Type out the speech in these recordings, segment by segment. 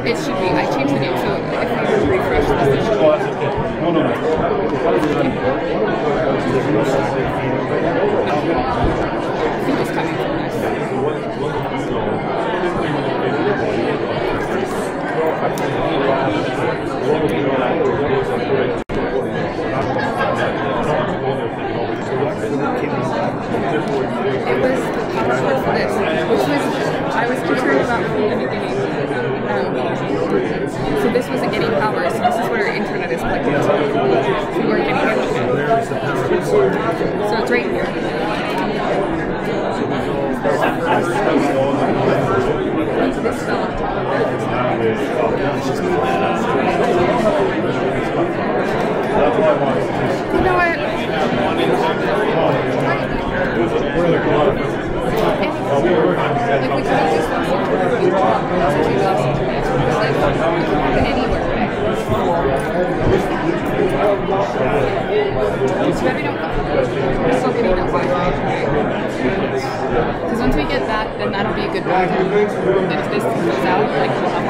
It should be. I changed the name, so if you refresh this, it should be. It's coming from this. It was the password for this, which was, I was concerned about from the beginning. So this wasn't getting power, so this is where our internet is plugged into. So we weren't getting anything. So it's right here. So this fell on top of it. You know what? Like we could have just lost internet. We lost internet. Like anywhere. It's better we're still getting that Wi-Fi. Because once we get that, then that'll be a good backup. And if this goes out, like we'll have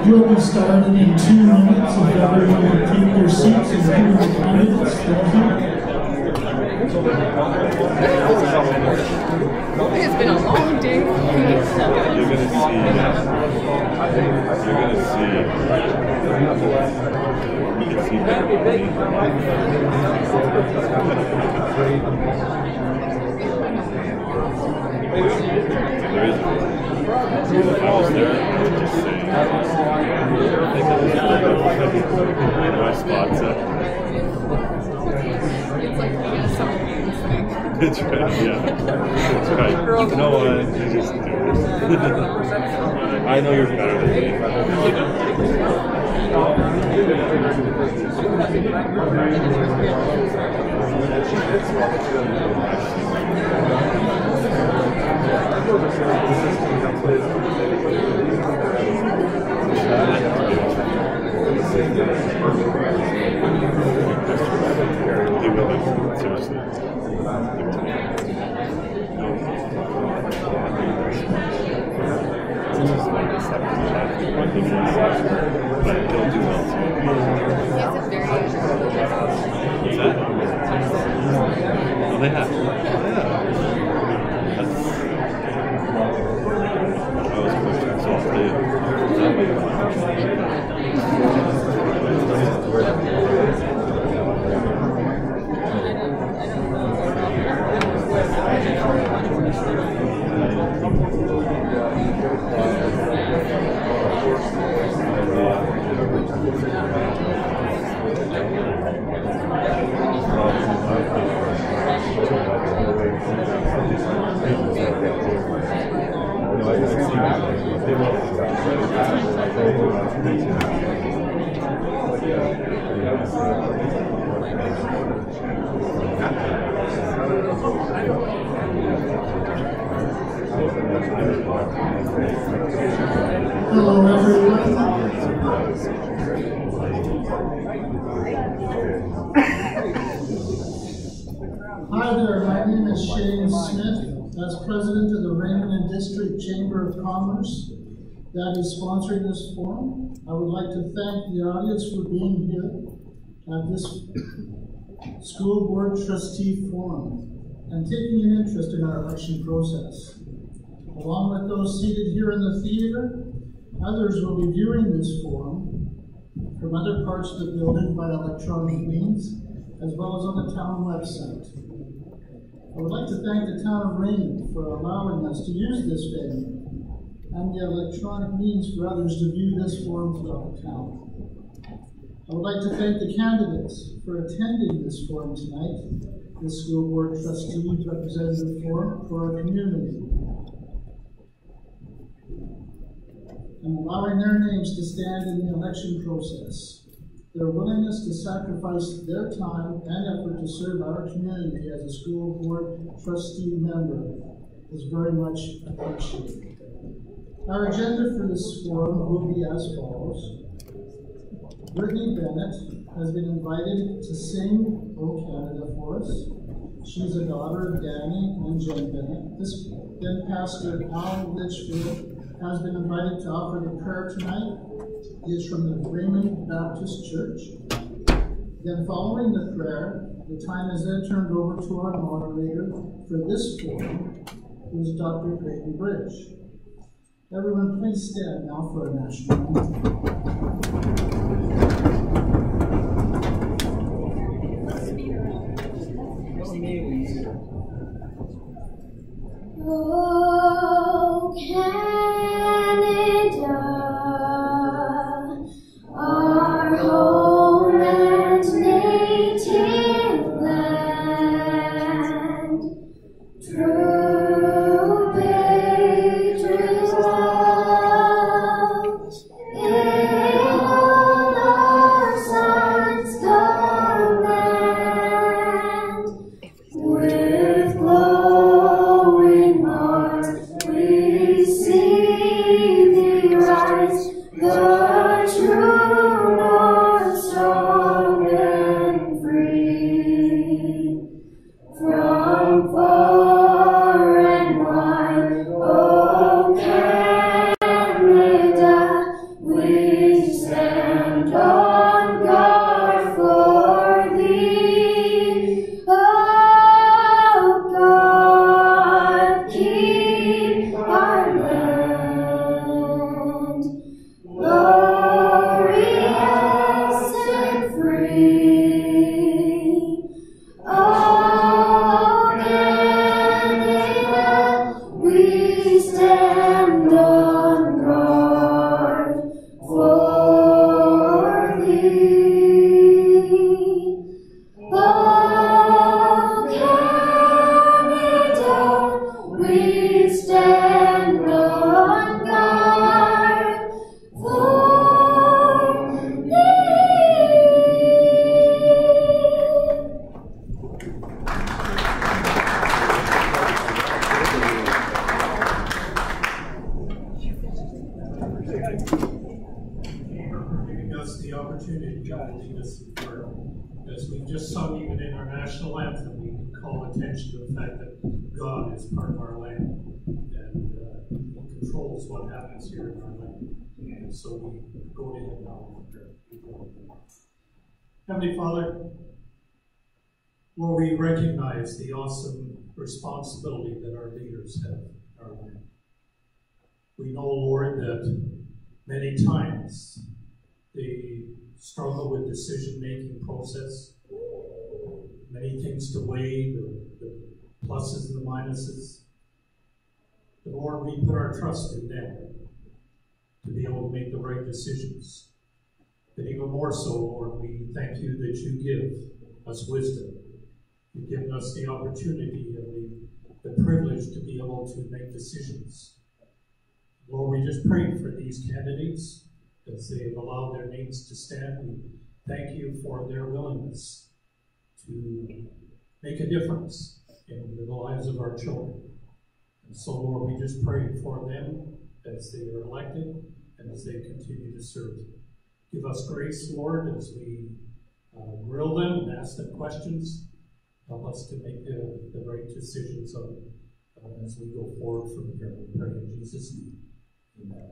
We'll be starting in 2 minutes. If everyone will take their seats and give the candidates, thank you. It's been a long day. You're gonna If I was there, I would just say, my spots up. It's like some games thing. That's right, yeah. That's right. You know what? You just do it. I know you're better than me. They will be, seriously. But they'll do well too. What's that? Oh, they have. Yeah. Hello, everyone. Hi there, my name is Shane Smith. As president of the Raymond and District Chamber of Commerce that is sponsoring this forum, I would like to thank the audience for being here at this School Board Trustee Forum and taking an interest in our election process. Along with those seated here in the theater, others will be viewing this forum from other parts of the building by electronic means, as well as on the town website. I would like to thank the town of Raymond for allowing us to use this venue and the electronic means for others to view this forum throughout the town. I would like to thank the candidates for attending this forum tonight, the School Board Trustee Representative Forum for our community, and allowing their names to stand in the election process. Their willingness to sacrifice their time and effort to serve our community as a school board trustee member is very much appreciated. Our agenda for this forum will be as follows. Brittany Bennett has been invited to sing O Canada for us. She's a daughter of Danny and Jen Bennett. Then Pastor Al Litchfield has been invited to offer the prayer tonight. He is from the Raymond Baptist Church. Then following the prayer, the time is then turned over to our moderator for this forum, who is Dr. Creighton Bridge. Everyone please stand now for our national anthem. Oh, Canada, our home and native land, true patriot love, in all our sons command, with glowing hearts we see thee rise, the true North, strong and free. From far and wide, O Canada, we stand on guard for thee. Oh God, keep our land glorious and free. Oh Canada, we stand on guard for thee. Oh Canada, we stand on guard for thee. Giving us the opportunity to lead us in prayer. As we just sung even in our national anthem, we call attention to the fact that God is part of our land and He controls what happens here in our land. And so we go to Him now in prayer. Heavenly Father, Lord, we recognize the awesome responsibility that our leaders have in our land. We know, Lord, that many times they struggle with decision-making process, many things to weigh, the pluses and the minuses. But Lord, we put our trust in them to be able to make the right decisions. But even more so, Lord, we thank you that you give us wisdom. You've given us the opportunity and the privilege to be able to make decisions. Lord, we just pray for these candidates as they have allowed their names to stand. We thank you for their willingness to make a difference in the lives of our children. And so, Lord, we just pray for them as they are elected and as they continue to serve. Give us grace, Lord, as we grill them and ask them questions. Help us to make the right decisions as we go forward from here. We pray in Jesus' name. Amen.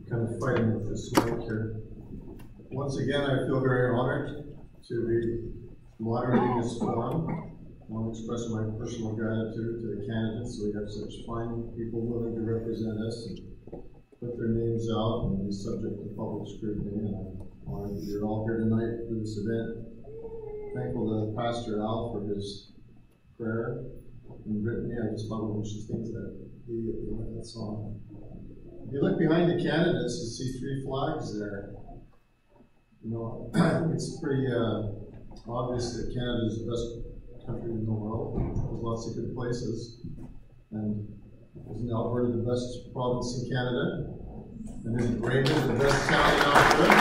Kind of fighting with this mic here. Once again, I feel very honored to be moderating this forum. I want to express my personal gratitude to the candidates. We have such fine people willing to represent us and put their names out and be subject to public scrutiny. And I'm honored that you're all here tonight for this event. Thankful to Pastor Al for his prayer and Brittany. I just love when she sings that song. If you look behind the candidates, you see 3 flags there. You know, it's pretty obvious that Canada is the best country in the world. There's lots of good places. And isn't Alberta the best province in Canada? And isn't Raymond the best town in Alberta?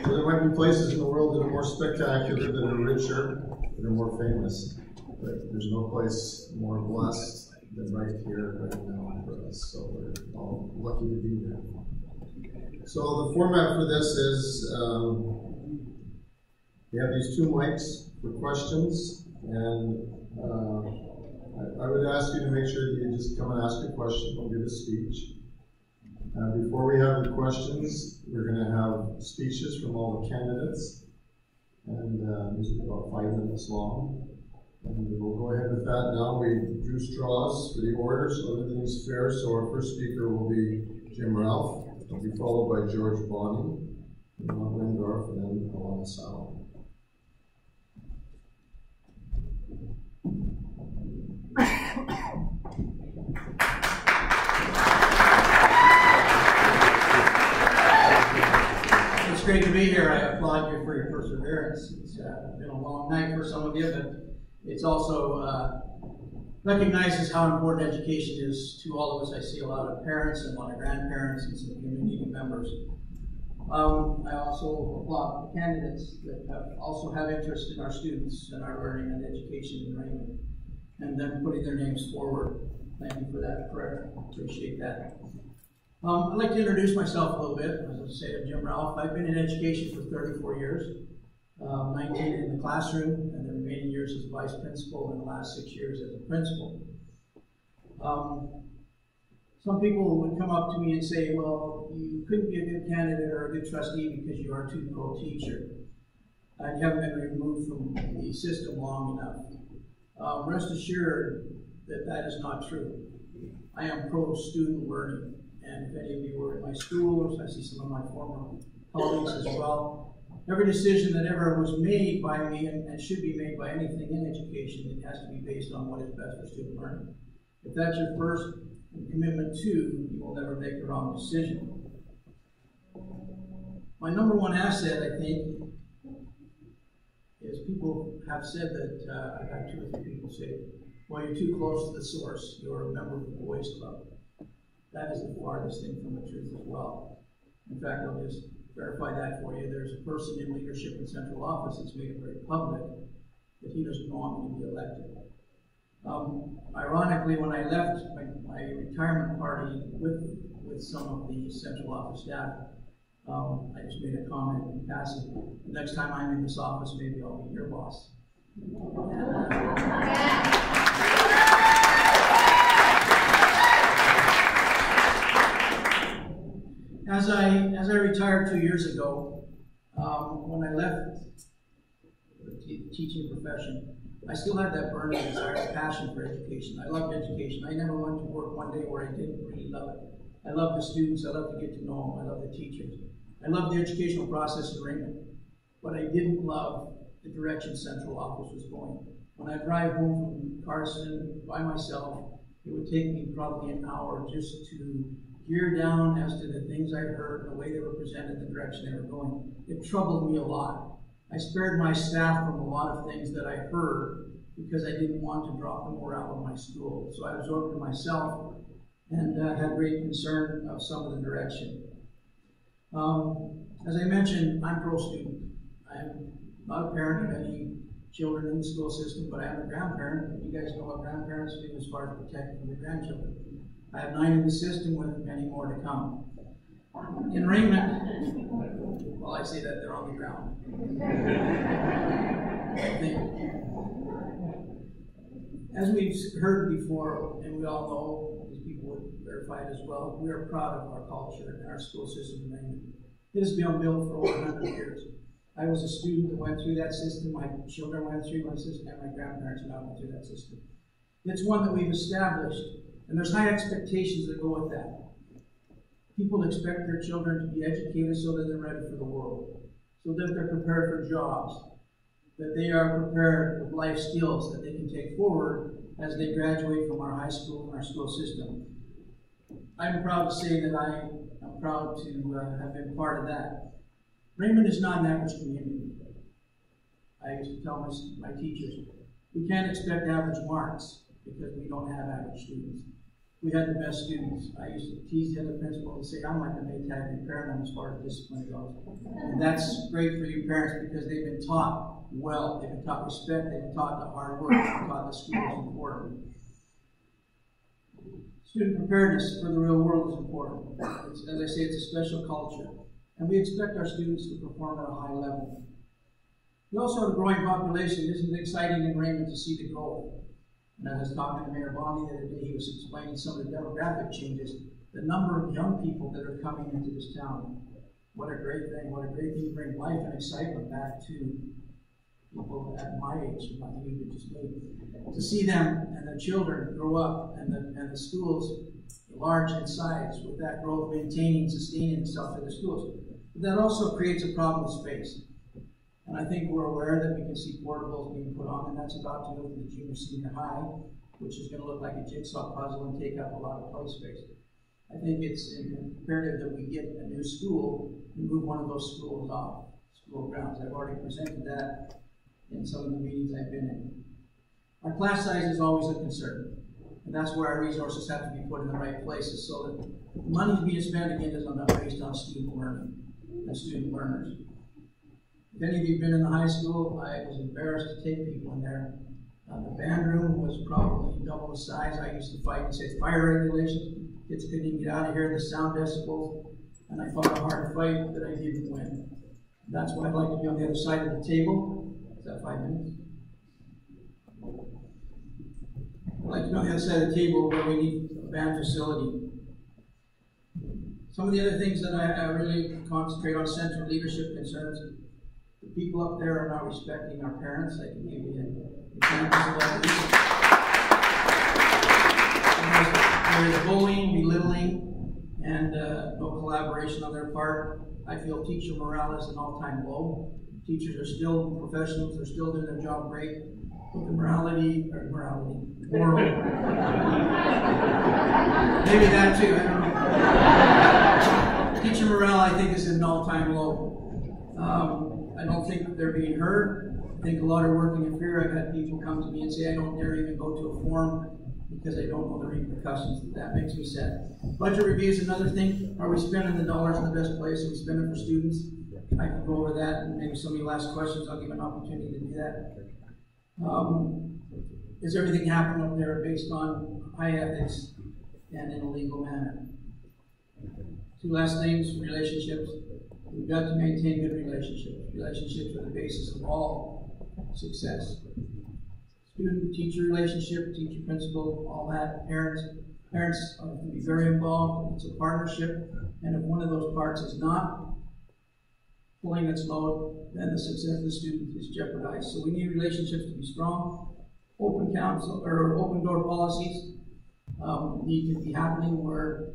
So there might be places in the world that are more spectacular, that are richer, that are more famous. But there's no place more blessed than right here, right now for us. So we're all lucky to be here. So the format for this is we have these 2 mics for questions, and I would ask you to make sure that you just come and ask a question, don't give a speech. Before we have the questions, we're going to have speeches from all the candidates, and these are about 5 minutes long. And we'll go ahead with that now. We drew straws for the order, so everything's fair. So our first speaker will be Jim Ralph. He'll be followed by George Bonney, and then Wendorf, and then Alana Sal. It's great to be here. I applaud you for your perseverance. It's been a long night for some of you, but it's also recognizes how important education is to all of us. I see a lot of parents and a lot of grandparents and some community members. I also applaud the candidates that also have interest in our students and our learning and education in Raymond, and them putting their names forward. Thank you for that prayer. Appreciate that. I'd like to introduce myself a little bit. As I say, I'm Jim Ralph. I've been in education for 34 years. 19 in the classroom, and the remaining years as vice principal, and the last 6 years as a principal. Some people would come up to me and say, well, you couldn't be a good candidate or a good trustee because you are too pro-teacher. And you haven't been removed from the system long enough. Rest assured that that is not true. I am pro-student learning, and if any of you were at my schools, I see some of my former colleagues as well. Every decision that ever was made by me, and should be made by anything in education, it has to be based on what is best for student learning. If that's your first commitment to, you will never make the wrong decision. My number one asset, I think, is people have said that, I've had 2 or 3 people say, well, you're too close to the source, you're a member of the Boys Club. That is the farthest thing from the truth as well. In fact, I'll just verify that for you. There's a person in leadership in central office that's made it very public that he doesn't want me to be elected. Ironically, when I left my retirement party with some of the central office staff, I just made a comment in passing. The next time I'm in this office, maybe I'll be your boss. As I retired 2 years ago, when I left the teaching profession, I still had that burning desire, passion for education. I loved education. I never went to work one day where I didn't really love it. I love the students. I love to get to know them. I love the teachers. I love the educational process in Raymond. But I didn't love the direction central office was going. When I drive home from Carson by myself, it would take me probably an hour just to gear down as to the things I heard, the way they were presented, the direction they were going. It troubled me a lot. I spared my staff from a lot of things that I heard because I didn't want to drop the morale of my school. So I absorbed it myself, and had great concern of some of the direction. As I mentioned, I'm pro-student. I'm not a parent of any children in the school system, but I am a grandparent, and you guys know what grandparents do as far as protecting their grandchildren. I have 9 in the system with many more to come. In Raymond, well, I say that they're on the ground. As we've heard before, and we all know, these people would verify it as well, we are proud of our culture and our school system in Raymond. It has been built for over 100 years. I was a student that went through that system, my children went through my system, and my grandparents now went through that system. It's one that we've established, and there's high expectations that go with that. People expect their children to be educated so that they're ready for the world, so that they're prepared for jobs, that they are prepared with life skills that they can take forward as they graduate from our high school and our school system. I'm proud to say that I am proud to have been part of that. Raymond is not an average community. I used to tell my teachers, we can't expect average marks because we don't have average students. We had the best students. I used to tease the other principal and say, I'm like the Maytag repairman as far as discipline goes. And that's great for you parents because they've been taught well. They've been taught respect. They've been taught that hard work. They've been taught that school is important. Student preparedness for the real world is important. As I say, it's a special culture. And we expect our students to perform at a high level. We also have a growing population. Isn't it exciting in Raymond to see the growth? And as I was talking to Mayor Bondi the other day, he was explaining some of the demographic changes, the number of young people that are coming into this town. What a great thing to bring life and excitement back to people at my age, not you, but just me. To see them and their children grow up and the schools large in size with that growth maintaining, sustaining itself in the schools. But that also creates a problem with space. And I think we're aware that we can see portables being put on, and that's about to go to the junior senior high, which is going to look like a jigsaw puzzle and take up a lot of play space. I think it's imperative that we get a new school and move one of those schools off school grounds. I've already presented that in some of the meetings I've been in. Our class size is always a concern, and that's where our resources have to be put in the right places so that the money being spent again is not based on student learning and student learners. If any of you have been in the high school, I was embarrassed to take people in there. The band room was probably double the size. I used to fight and say fire regulations. Kids couldn't even get out of here, the sound decibels. And I fought a hard fight that I didn't win. That's why I'd like to be on the other side of the table. Is that 5 minutes? I'd like to be on the other side of the table where we need a band facility. Some of the other things that I really concentrate on, central leadership concerns. The people up there are not respecting our parents. I can give you examples of that. There's bullying, belittling, and no collaboration on their part. I feel teacher morale is an all-time low. Teachers are still professionals. They're still doing their job great. But the moral. Maybe that too, I don't know. Teacher morale, I think, is an all-time low. I don't think that they're being heard. I think a lot are working in fear. I've had people come to me and say, I don't dare even go to a forum because I don't know the repercussions. That makes me sad. Budget review is another thing. Are we spending the dollars in the best place? Are we spending for students? I can go over that, and maybe some of you ask questions. I'll give an opportunity to do that. Is everything happening up there based on high ethics and in a legal manner? Two last things, relationships. We've got to maintain good relationships. Relationships are the basis of all success. Student-teacher relationship, teacher-principal, all that. Parents can be very involved. It's a partnership. And if one of those parts is not pulling its load, then the success of the student is jeopardized. So we need relationships to be strong. Open counsel or open door policies need to be happening where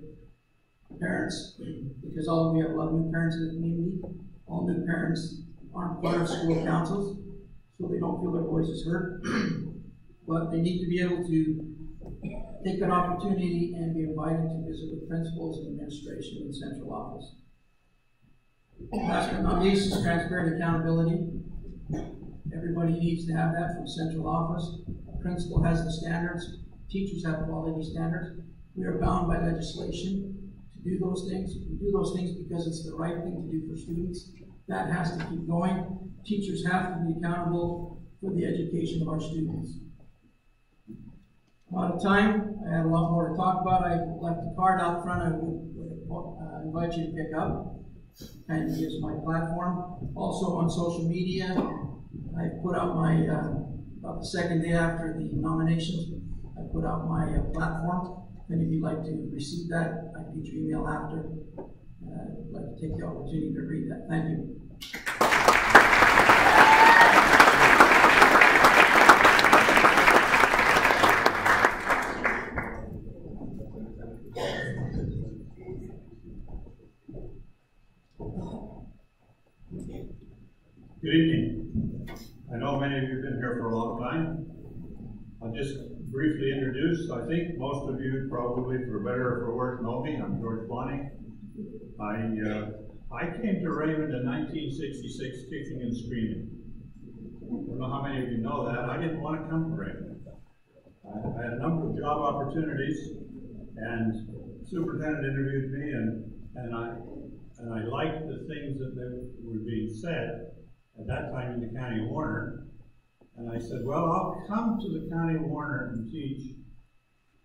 parents, because we have a lot of new parents in the community, all new parents aren't part of school councils, so they don't feel their voices heard. But they need to be able to take that opportunity and be invited to visit with principals and administration in central office. Last but not least is transparent accountability. Everybody needs to have that from central office. The principal has the standards. Teachers have quality standards. We are bound by legislation to do those things. We do those things because it's the right thing to do for students. That has to keep going. Teachers have to be accountable for the education of our students. I'm out of time. I had a lot more to talk about. I left a card out front I would invite you to pick up and use my platform. Also on social media, I put out my, about the second day after the nominations, I put out my platform. If any of you'd like to receive that, I can get your email after. I'd like to take the opportunity to read that. Thank you. Good evening. I know many of you have been here for a long time. I'll just briefly introduce. I think most of you probably, for better or for worse, know me. I'm George Bonnie. I came to Raymond in 1966 kicking and screaming. I don't know how many of you know that. I didn't want to come to Raymond. I had a number of job opportunities, and the superintendent interviewed me, and I liked the things that were being said at that time in the County of Warner. And I said, well, I'll come to the County of Warner and teach,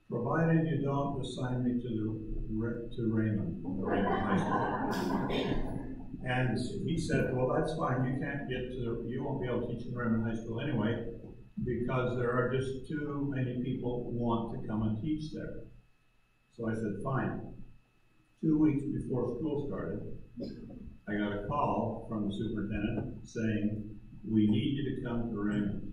provided you don't assign me to Raymond, the Raymond High School. And he said, well, that's fine. You can't you won't be able to teach in Raymond High School anyway, because there are just too many people who want to come and teach there. So I said, fine. 2 weeks before school started, I got a call from the superintendent saying, we need you to come to Raymond.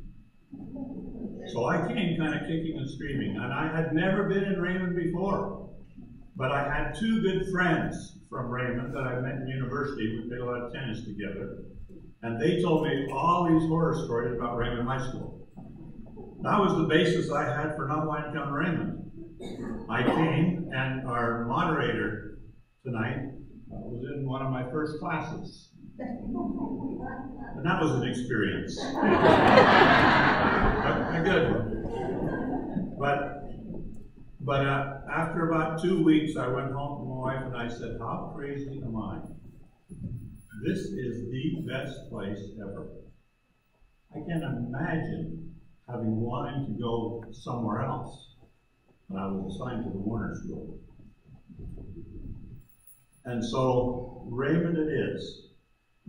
So I came kind of kicking and screaming, and I had never been in Raymond before, but I had two good friends from Raymond that I met in university. We played a lot of tennis together, and they told me all these horror stories about Raymond High School. That was the basis I had for not wanting to come to Raymond. I came, and our moderator tonight was in one of my first classes. And that was an experience. A good one. But after about 2 weeks, I went home to my wife and I said, how crazy am I? This is the best place ever. I can't imagine having wanted to go somewhere else when I was assigned to the Warner School. And so Raymond it is.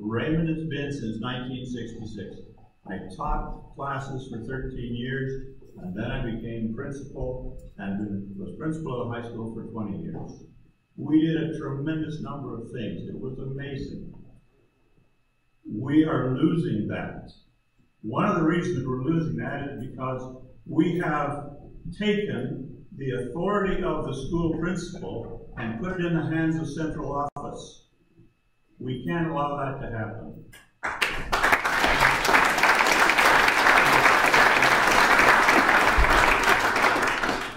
Raymond has been since 1966. I taught classes for 13 years, and then I became principal and was principal of the high school for 20 years. We did a tremendous number of things. It was amazing. We are losing that. One of the reasons we're losing that is because we have taken the authority of the school principal and put it in the hands of central office. We can't allow that to happen.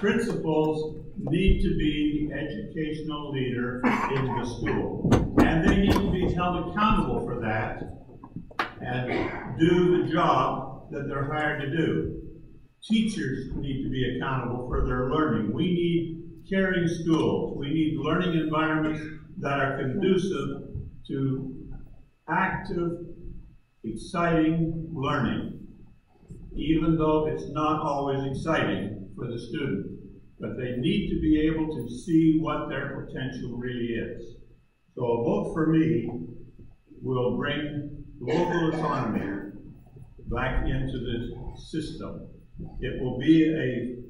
Principals need to be the educational leader in the school, and they need to be held accountable for that and do the job that they're hired to do. Teachers need to be accountable for their learning. We need caring schools. We need learning environments that are conducive to active, exciting learning, even though it's not always exciting for the student. But they need to be able to see what their potential really is. So a vote for me will bring local autonomy back into the system. It will be an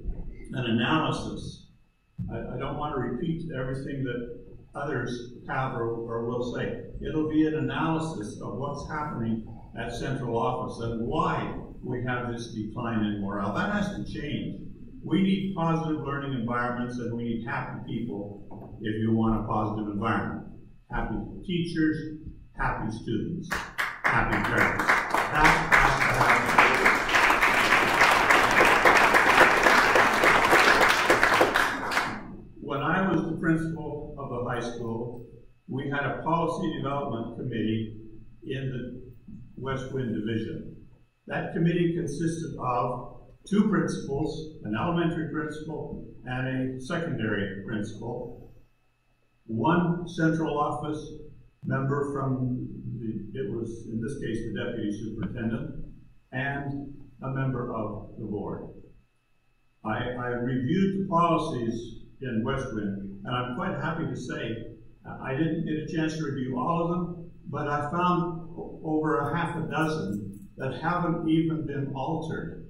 analysis. I don't want to repeat everything that others have or will say. It'll be an analysis of what's happening at central office and why we have this decline in morale. That has to change. We need positive learning environments, and we need happy people if you want a positive environment. Happy teachers, happy students, happy parents. That has to happen. When I was the principal of the high school, we had a policy development committee in the West Wind Division. That committee consisted of 2 principals, an elementary principal and a secondary principal, 1 central office member from it was in this case the deputy superintendent, and a member of the board. I reviewed the policies in West Wind, and I'm quite happy to say I didn't get a chance to review all of them, but I found over a half a dozen that haven't even been altered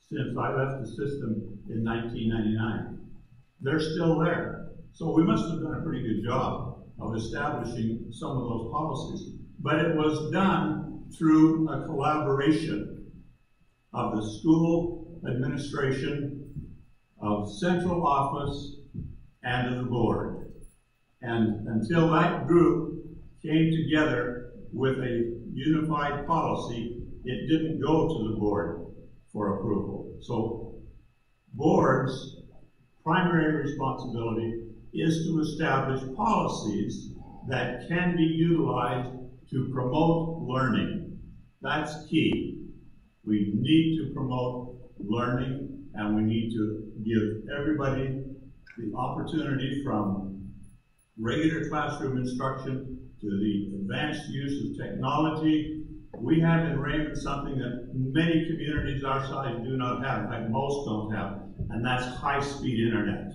since I left the system in 1999. They're still there. So we must have done a pretty good job of establishing some of those policies. But it was done through a collaboration of the school administration, of central office, and of the board. And until that group came together with a unified policy, it didn't go to the board for approval. So board's primary responsibility is to establish policies that can be utilized to promote learning. That's key. We need to promote learning, and we need to give everybody the opportunity from regular classroom instruction to the advanced use of technology. We have in Raymond something that many communities our size do not have, in fact most don't have, and that's high-speed internet.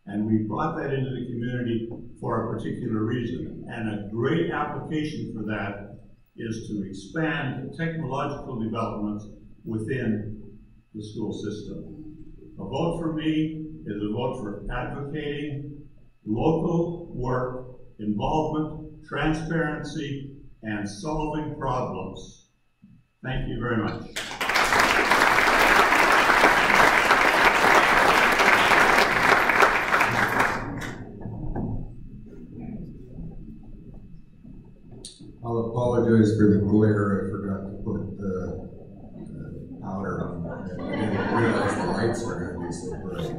And we brought that into the community for a particular reason. And a great application for that is to expand technological developments within the school system. A vote for me is a vote for advocating local work, involvement, transparency, and solving problems. Thank you very much. I'll apologize for the glare. I forgot to put the powder on. I didn't realize the lights were going to be so bright.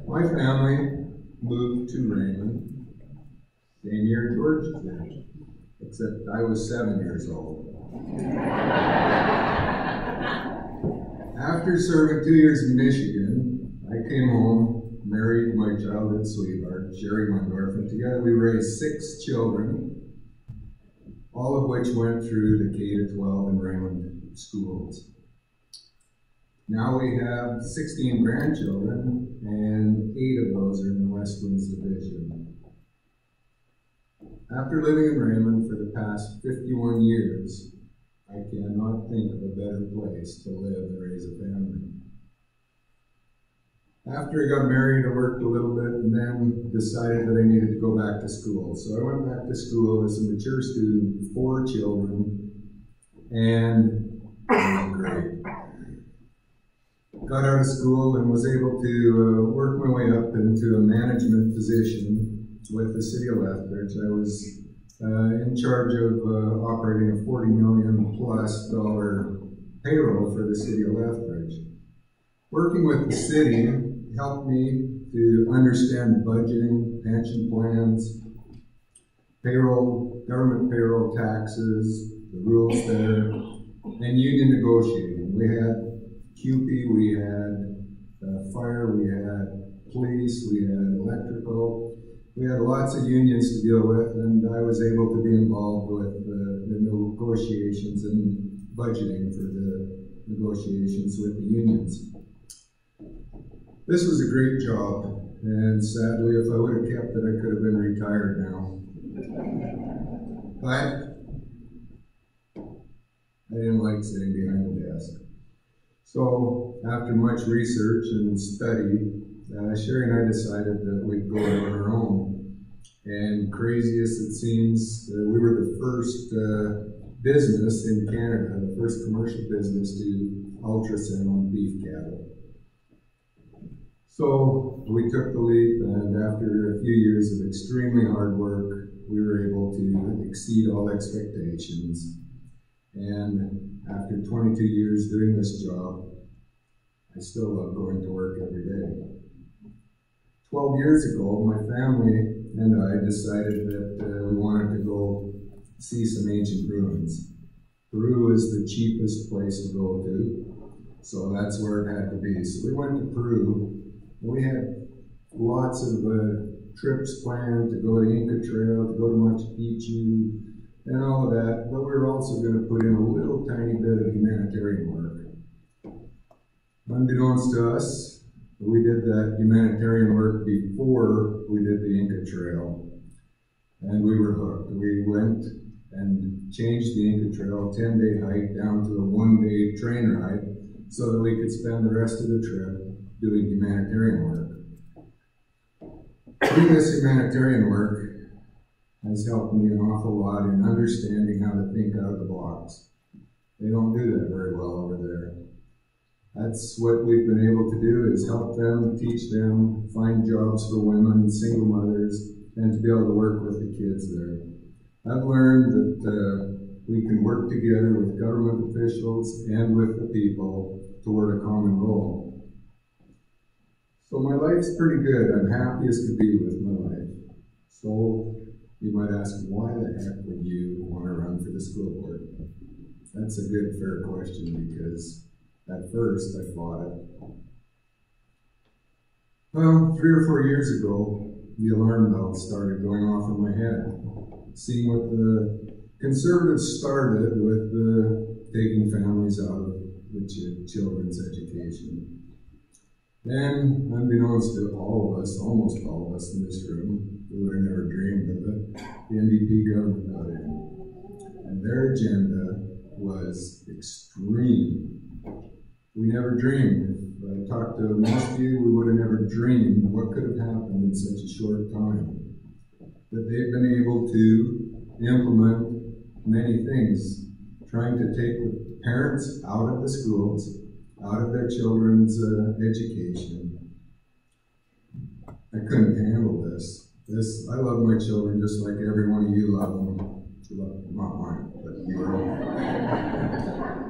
My family moved to Raymond same year George did, except I was 7 years old. After serving 2 years in Michigan, I came home, married my childhood sweetheart, Sherry Mundorf, and together we raised 6 children, all of which went through the K-12 in Raymond schools. Now we have 16 grandchildren, and 8 of those are in the West Winds Division. After living in Raymond for the past 51 years, I cannot think of a better place to live and raise a family. After I got married, I worked a little bit and then decided that I needed to go back to school. So I went back to school as a mature student, 4 children, and it was great. Got out of school and was able to work my way up into a management position with the City of Lethbridge. I was in charge of operating a $40 million plus payroll for the City of Lethbridge. Working with the city helped me to understand budgeting, pension plans, payroll, government payroll taxes, the rules there, and union negotiating. We had QP, we had fire, we had police, we had electrical. We had lots of unions to deal with, and I was able to be involved with the negotiations and budgeting for the negotiations with the unions. This was a great job, and sadly, if I would have kept it, I could have been retired now. But I didn't like sitting behind the desk. So after much research and study, Sherry and I decided that we'd go out on our own. And crazy as it seems, we were the first business in Canada, the first commercial business to ultrasound beef cattle. So we took the leap, and after a few years of extremely hard work, we were able to exceed all expectations. And after 22 years doing this job, I still love going to work every day. 12 years ago, my family and I decided that we wanted to go see some ancient ruins. Peru is the cheapest place to go to, so that's where it had to be. So we went to Peru. We had lots of trips planned to go to Inca Trail, to go to Machu Picchu, and all of that, but we were also going to put in a little tiny bit of humanitarian work. Unbeknownst to us, we did that humanitarian work before we did the Inca Trail, and we were hooked. We went and changed the Inca Trail 10-day hike down to a 1-day train ride so that we could spend the rest of the trip doing humanitarian work. Doing this humanitarian work has helped me an awful lot in understanding how to think out of the box. They don't do that very well over there. That's what we've been able to do, is help them, teach them, find jobs for women, single mothers, and to be able to work with the kids there. I've learned that we can work together with government officials and with the people toward a common goal. So my life's pretty good. I'm happy as could be with my life. So you might ask, why the heck would you want to run for the school board? That's a good, fair question, because at first I fought it. Well, 3 or 4 years ago, the alarm bells started going off in my head. Seeing what the conservatives started with taking families out of the children's education. Then, unbeknownst to all of us, almost all of us in this room, we would have never dreamed of it, the NDP government got in. And their agenda was extreme. We never dreamed. If I talked to most of you, we would have never dreamed what could have happened in such a short time. But they've been able to implement many things, trying to take the parents out of the schools, out of their children's education. I couldn't handle this. I love my children just like every one of you love them. Not mine, but your own.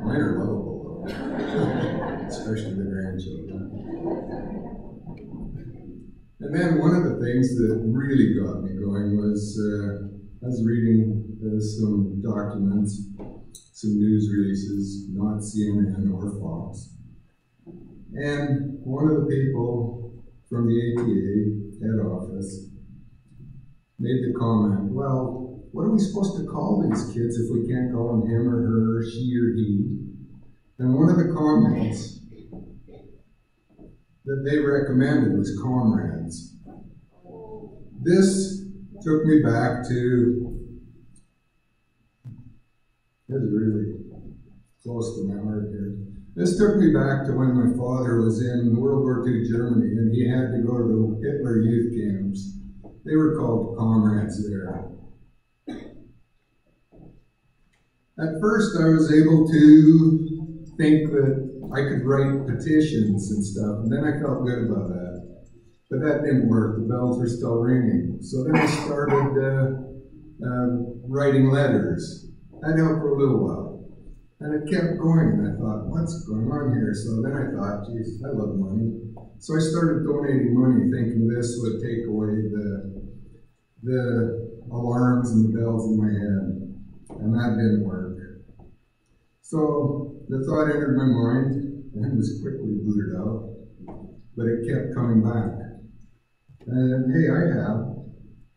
Mine are lovable, though. Especially the grandchildren. And then one of the things that really got me going was I was reading some documents, some news releases, not CNN or Fox. And one of the people from the APA head office made the comment, well, what are we supposed to call these kids if we can't call them him or her, she or he? And one of the comments that they recommended was comrades. This took me back to, this is really close to my heart here. This took me back to when my father was in World War II Germany and he had to go to the Hitler youth camps. They were called comrades there. At first I was able to think that I could write petitions and stuff, and then I felt good about that. But that didn't work. The bells were still ringing. So then I started writing letters. That helped for a little while. And it kept going, and I thought, what's going on here? So then I thought, geez, I love money. So I started donating money, thinking this would take away the alarms and the bells in my head. And that didn't work. So the thought entered my mind, and was quickly booted out. But it kept coming back. And hey, I have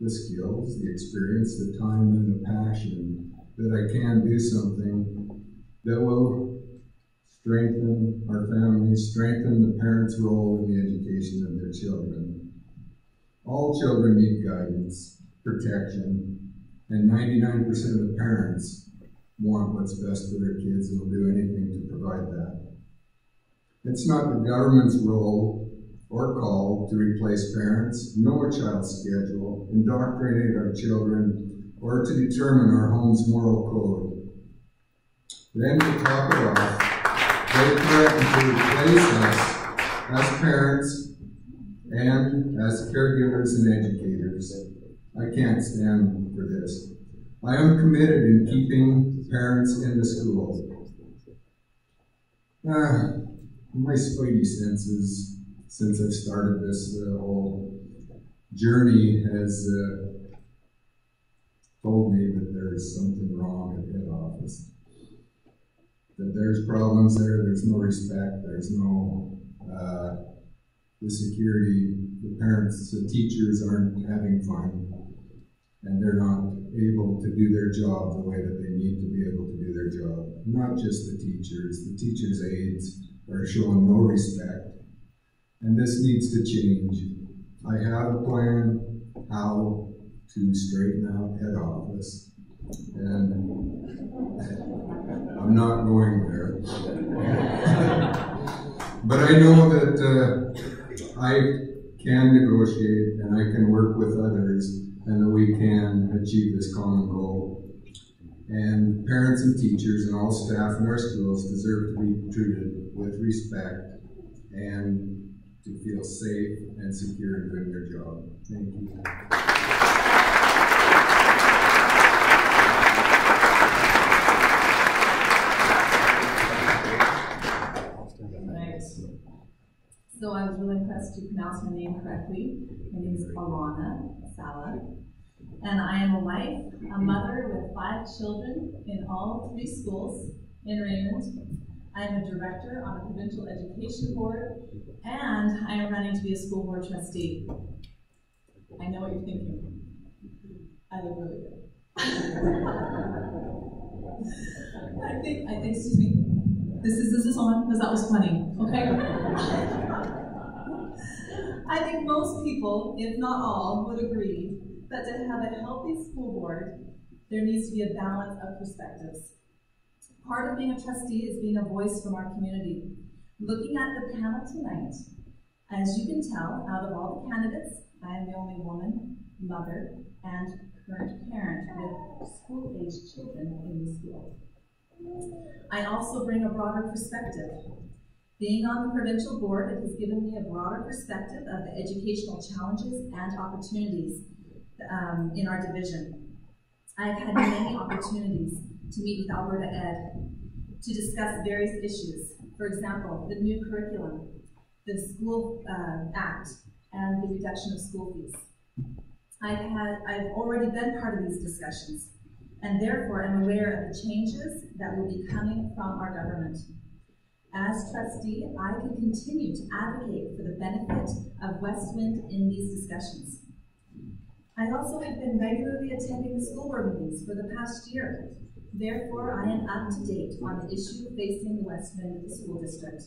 the skills, the experience, the time, and the passion that I can do something that will strengthen our families, strengthen the parents' role in the education of their children. All children need guidance, protection, and 99% of the parents want what's best for their kids and will do anything to provide that. It's not the government's role or call to replace parents, know a child's schedule, indoctrinate our children, or to determine our home's moral code. Then to top it off, they threaten to replace us as parents and as caregivers and educators. I can't stand for this. I am committed in keeping parents in the school. My spidey senses, since I've started this whole journey, has told me that there is something wrong at head office. there's problems there. There's no respect. There's no, the security, the parents, the teachers aren't having fun, and they're not able to do their job the way that they need to be able to do their job. Not just the teachers' aides are showing no respect, and this needs to change. I have a plan how to straighten out head office, and I'm not going there. But I know that I can negotiate and I can work with others, and that we can achieve this common goal. And parents and teachers and all staff in our schools deserve to be treated with respect and to feel safe and secure in doing their job. Thank you. So I was really impressed to pronounce my name correctly. My name is Alana Sala, and I am a wife, a mother with 5 children in all 3 schools in Raymond. I am a director on the Provincial Education Board, and I am running to be a school board trustee. I know what you're thinking. I look really good. I think, excuse me. This is on, because that was funny, okay? I think most people, if not all, would agree that to have a healthy school board, there needs to be a balance of perspectives. Part of being a trustee is being a voice from our community. Looking at the panel tonight, as you can tell, out of all the candidates, I am the only woman, mother, and current parent with school-aged children in the school. I also bring a broader perspective. Being on the provincial board, it has given me a broader perspective of the educational challenges and opportunities in our division. I've had many opportunities to meet with Alberta Ed to discuss various issues. For example, the new curriculum, the School Act, and the reduction of school fees. I've already been part of these discussions, and therefore I'm aware of the changes that will be coming from our government. As trustee, I can continue to advocate for the benefit of Westwind in these discussions. I also have been regularly attending the school board meetings for the past year. Therefore, I am up to date on the issue facing the Westwind School District.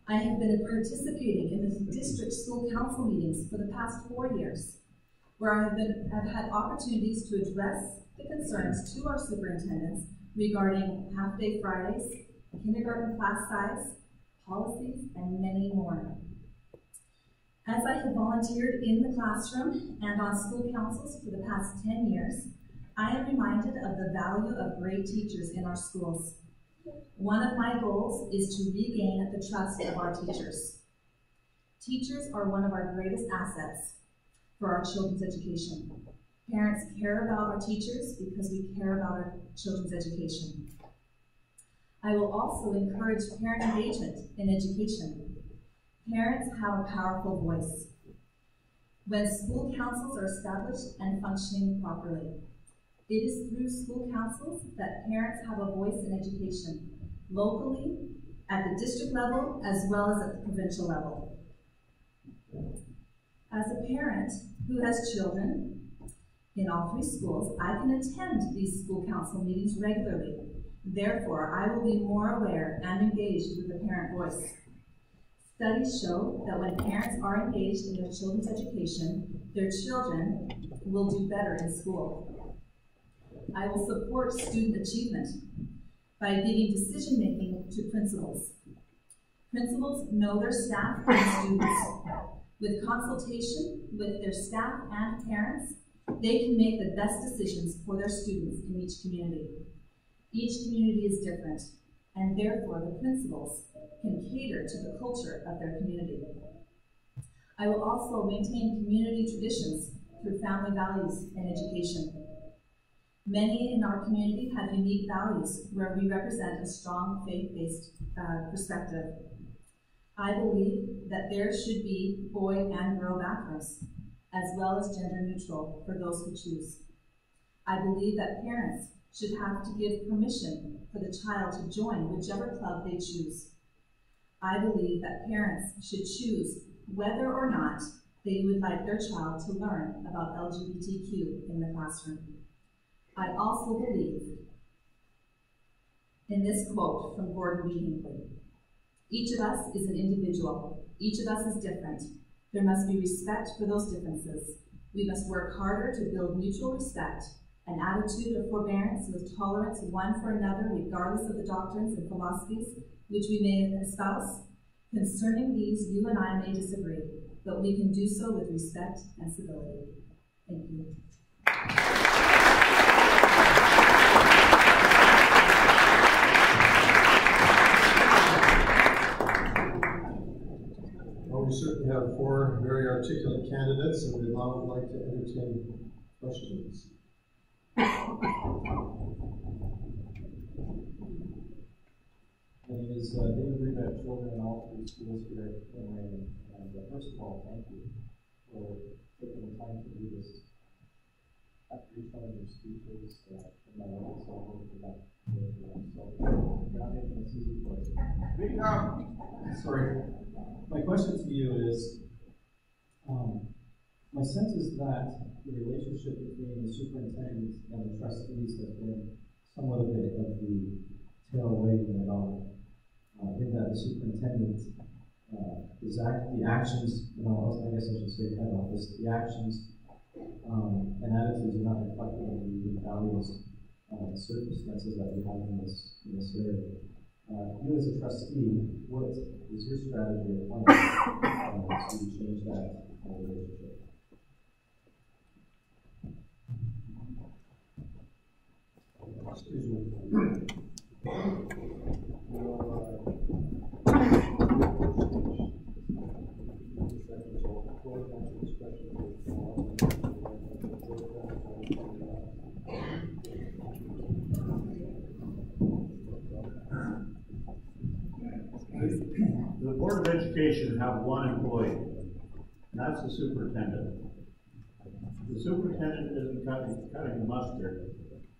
I have been participating in the district school council meetings for the past 4 years, where I've had opportunities to address the concerns to our superintendents regarding half-day Fridays, kindergarten class size, policies, and many more. As I have volunteered in the classroom and on school councils for the past 10 years, I am reminded of the value of great teachers in our schools. One of my goals is to regain the trust of our teachers. Teachers are one of our greatest assets for our children's education. Parents care about our teachers because we care about our children's education. I will also encourage parent engagement in education. Parents have a powerful voice. When school councils are established and functioning properly, it is through school councils that parents have a voice in education, locally, at the district level, as well as at the provincial level. As a parent who has children in all 3 schools, I can attend these school council meetings regularly. Therefore, I will be more aware and engaged with the parent voice. Studies show that when parents are engaged in their children's education, their children will do better in school. I will support student achievement by giving decision-making to principals. Principals know their staff and students. With consultation with their staff and parents, they can make the best decisions for their students in each community. Each community is different, and therefore the principals can cater to the culture of their community. I will also maintain community traditions through family values and education. Many in our community have unique values where we represent a strong faith-based perspective. I believe that there should be boy and girl bathrooms, as well as gender neutral for those who choose. I believe that parents should have to give permission for the child to join whichever club they choose. I believe that parents should choose whether or not they would like their child to learn about LGBTQ in the classroom. I also believe in this quote from Gordon B. Hinckley: "Each of us is an individual. Each of us is different. There must be respect for those differences. We must work harder to build mutual respect, an attitude of forbearance with tolerance one for another, regardless of the doctrines and philosophies which we may espouse. Concerning these, you and I may disagree, but we can do so with respect and civility." Thank you. Well, we certainly have 4 very articulate candidates, and we'd now like to entertain questions. My name is David Reed. I have children in all 3 schools here in Raymond. And first of all, thank you for taking the time to do this. After each one of your speeches, in my office, I'll work with that. So, you're not making this easy for us. Sorry. My question to you is, my sense is that the relationship between the superintendent and the trustees has been somewhat of the tail wagging the dog. In that the superintendent the actions, I guess I should say head office, the actions and attitudes are not reflected in the values and circumstances that we have in this area. You as a trustee, what is your strategy or plan to change that relationship? Excuse me. The Board of Education have one employee, and that's the superintendent. The superintendent isn't cutting the mustard.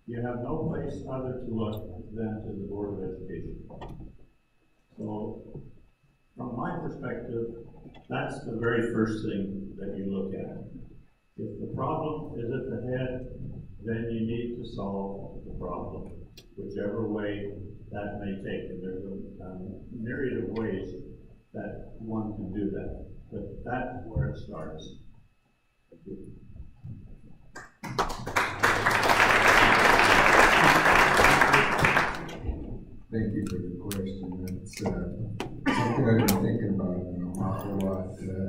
You have no place other to look than to the Board of Education. So, from my perspective, that's the very first thing that you look at. If the problem is at the head, then you need to solve the problem, whichever way that may take. And there's a myriad of ways that one can do that. But that's where it starts. Thank you. Thank you for the question. That's something I've been thinking about an awful lot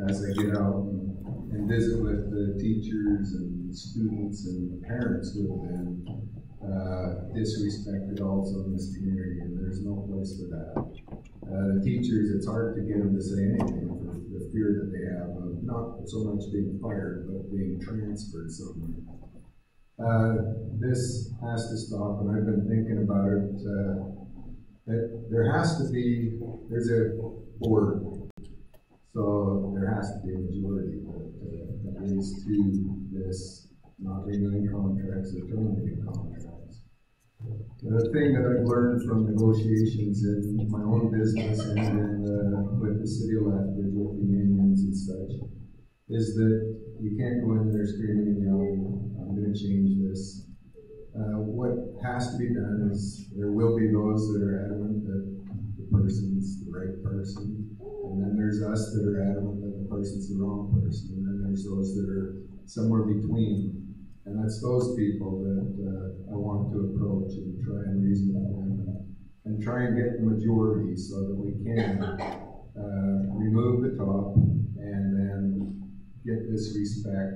as I get out and visit with the teachers and students and parents who have been disrespected also in this community, and there's no place for that. The teachers, it's hard to get them to say anything for the fear that they have of not so much being fired, but being transferred somewhere. This has to stop, and I've been thinking about it. That there has to be, there's a board, so there has to be a majority that leads to this not renewing contracts or terminating contracts. The thing that I've learned from negotiations in my own business and with the city of Lethbridge, with the unions and such, is that you can't go in there screaming and yelling, I'm going to change this. What has to be done is there will be those that are adamant that the person's the right person, and then there's us that are adamant that the person's the wrong person, and then there's those that are somewhere between, and that's those people that I want to approach and try and reason with them and try and get the majority so that we can remove the top and then get this respect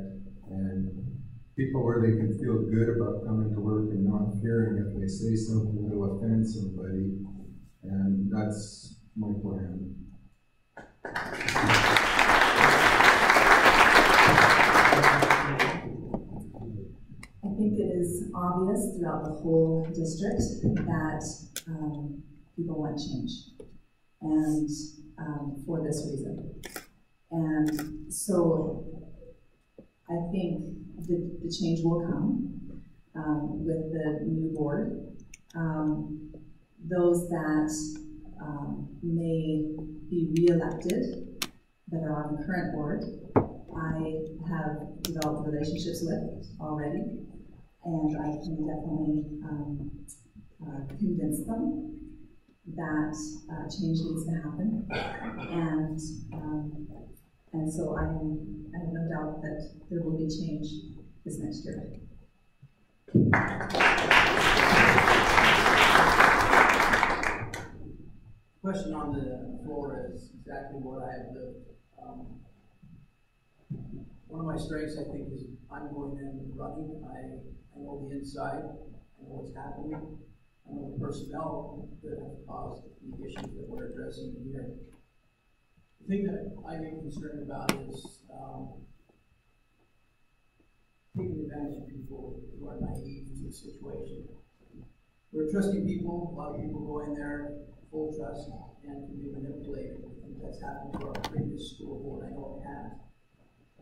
and people where they can feel good about coming to work and not fearing if they say something that will offend somebody, and that's my plan. I think it is obvious throughout the whole district that people want change, and for this reason. And so I think the change will come. with the new board. Those that may be re-elected that are on the current board, I have developed relationships with already, and I can definitely convince them that change needs to happen, and so I have no doubt that there will be change this next year. Question on the floor is exactly what I have lived. One of my strengths, I think, is I'm going in and running. I know the inside. I know what's happening. I know the personnel that have caused the issues that we're addressing here. The thing that I get concerned about is taking advantage of people who are naive to the situation. We're trusting people. A lot of people go in there full trust and can be manipulated. I think that's happened to our previous school board. I know it has.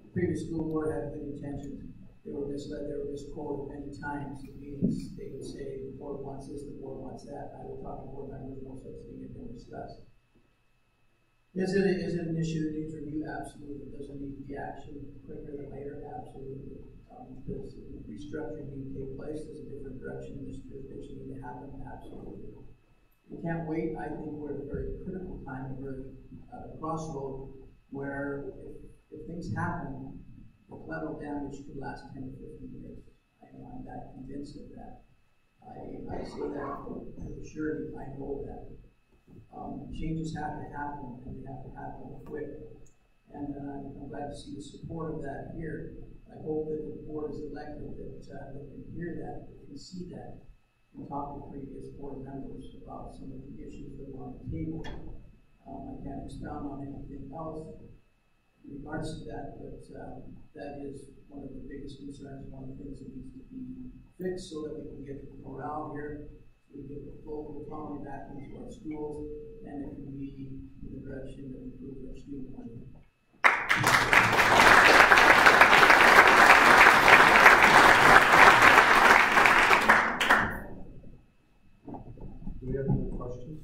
The previous school board had good intentions. They were misled, they were misquoted many times. It means they would say the board wants this, the board wants that. I would talk to board members, no such thing had been discussed. Is it an issue that needs review? Absolutely. Does it need to be action quicker than later? Absolutely. Does restructuring need to take place? Does a different direction in this jurisdiction need to happen? Absolutely. We can't wait. I think we're at a very critical time, a very crossroad where if things happen, the collateral damage could last 10 to 15 years. I'm that convinced of that. I say that with surety. I know that. Changes have to happen, and they have to happen quick. And I'm glad to see the support of that here. I hope that the board is elected that can hear that, that can see that, and talk to previous board members about some of the issues that are on the table. I can't expound on anything else in regards to that, but that is one of the biggest concerns, one of the things that needs to be fixed so that we can get the morale here, so we get the local autonomy back into our schools, and it can be in the direction that improves our student learning. Do we have any questions?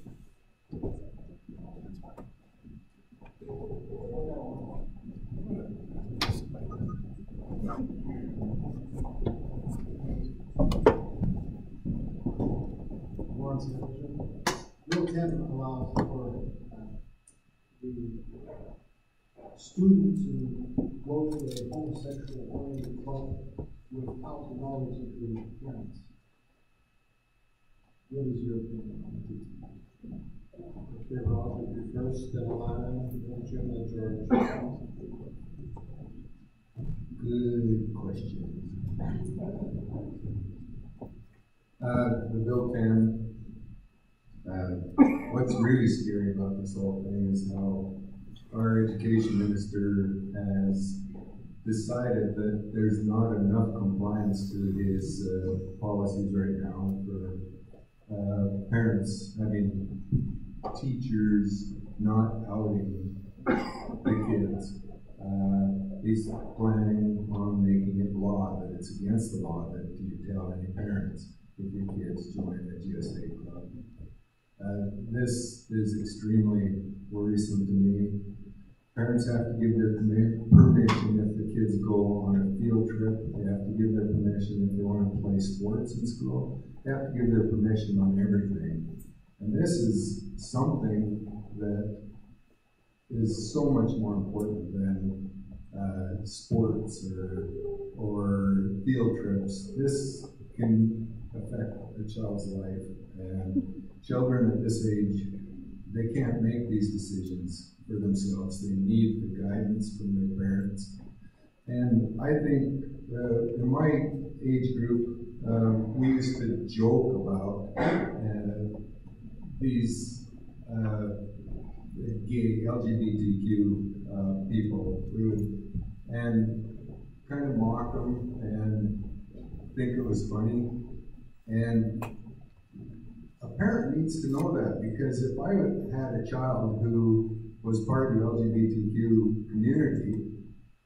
Bill 10 allows for the student to go to a homosexual oriented club without the knowledge of the parents. What is your opinion on it? Okay, Rob, would you first, then Alana, then Jim, then George. Good question. The Bill 10. What's really scary about this whole thing is how our education minister has decided that there's not enough compliance to his policies right now for parents, teachers not outing the kids. He's planning on making it law that it's against the law that you tell any parents if your kids join a GSA club. This is extremely worrisome to me. Parents have to give their permission if the kids go on a field trip. They have to give their permission if they want to play sports in school. They have to give their permission on everything. And this is something that is so much more important than sports or field trips. This can affect a child's life, and children at this age, they can't make these decisions for themselves. They need the guidance from their parents. And I think in my age group, we used to joke about these gay LGBTQ people. We would kind of mock them and think it was funny. And a parent needs to know that, because if I had a child who was part of the LGBTQ community,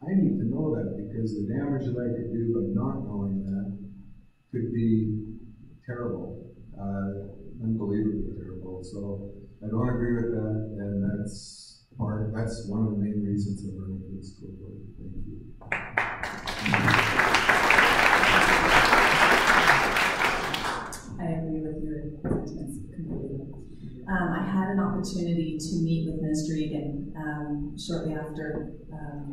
I need to know that, because the damage that I could do by not knowing that could be terrible, unbelievably terrible. So I don't agree with that, and that's one of the main reasons I'm running for the school board. Thank you. I agree with your sentiments completely. I had an opportunity to meet with Minister Egan shortly after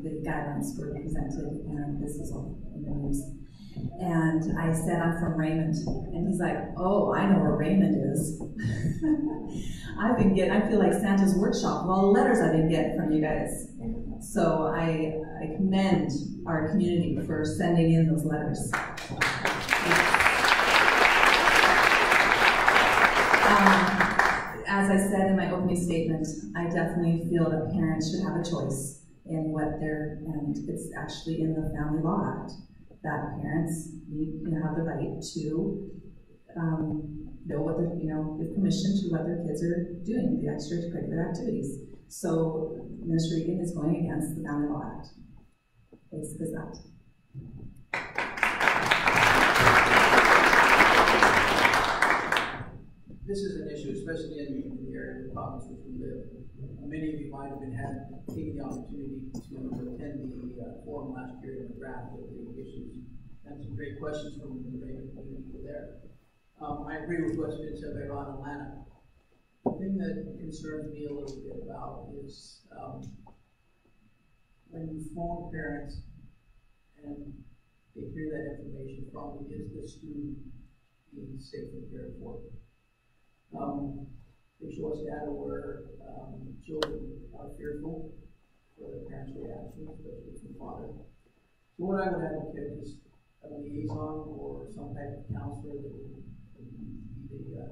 the guidelines were presented, and this is all in the news. And I said, I'm from Raymond. And he's like, oh, I know where Raymond is. I feel like Santa's workshop with all the letters I've been getting from you guys. So I commend our community for sending in those letters. As I said in my opening statement, I definitely feel that parents should have a choice in and it's actually in the Family Law Act that parents need to have the right to know what give permission to what their kids are doing, the extracurricular activities. So Minister Egan is going against the Family Law Act. Basically that. This is an issue, especially in the area of the province which we live. Many of you might have taken the opportunity to attend the forum last year in the draft of the issues, and some great questions from the Raymond community there. I agree with what's been said by Ron and Lana. The thing that concerns me a little bit about is when you phone parents and they hear that information from you, is the student being safe and cared for? They show us data where children are fearful for their parents' reactions, especially from the father. So what I would advocate is a liaison or some type of counselor that would be the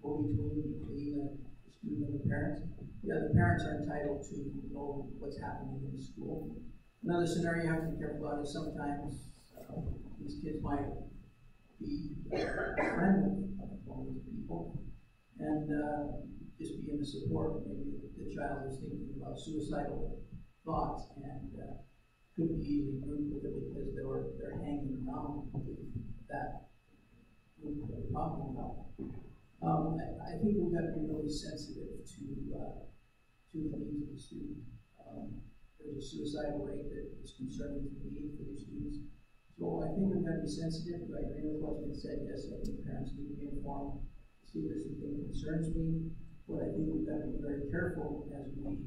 go-between between the student and the parents. Yeah, the parents are entitled to know what's happening in the school. Another scenario you have to be careful about is sometimes these kids might be friendly of these people and just be in the support. Maybe the child is thinking about suicidal thoughts and could be easily grouped with it because they're hanging around with that group that we're talking about. I think we've got to be really sensitive to the needs of the student. There's a suicidal rate that is concerning to me for these students. So I think we've got to be sensitive. I agree with what's been said. Yes, I think parents need to be informed. See, this is thing that concerns me, but I think we've got to be very careful as we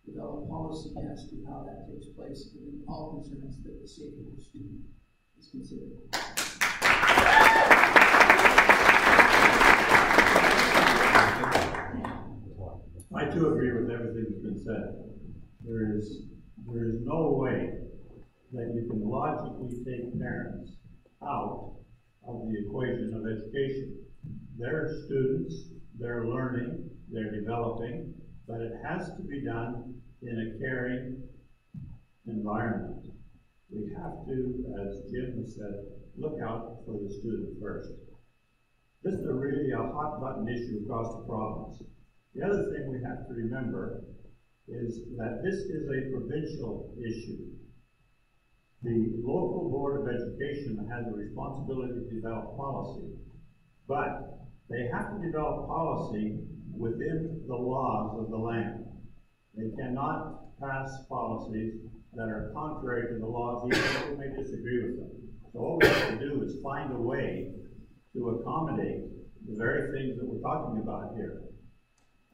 develop policy as to how that takes place, given all concerns that the safety of the student is considered. I too agree with everything that's been said. There is no way that you can logically take parents out of the equation of education. They're students, they're learning, they're developing, but it has to be done in a caring environment. We have to, as Jim has said, look out for the student first. This is really a hot button issue across the province. The other thing we have to remember is that this is a provincial issue. The local Board of Education has a responsibility to develop policy, but they have to develop policy within the laws of the land. They cannot pass policies that are contrary to the laws, even though we may disagree with them. So all we have to do is find a way to accommodate the very things that we're talking about here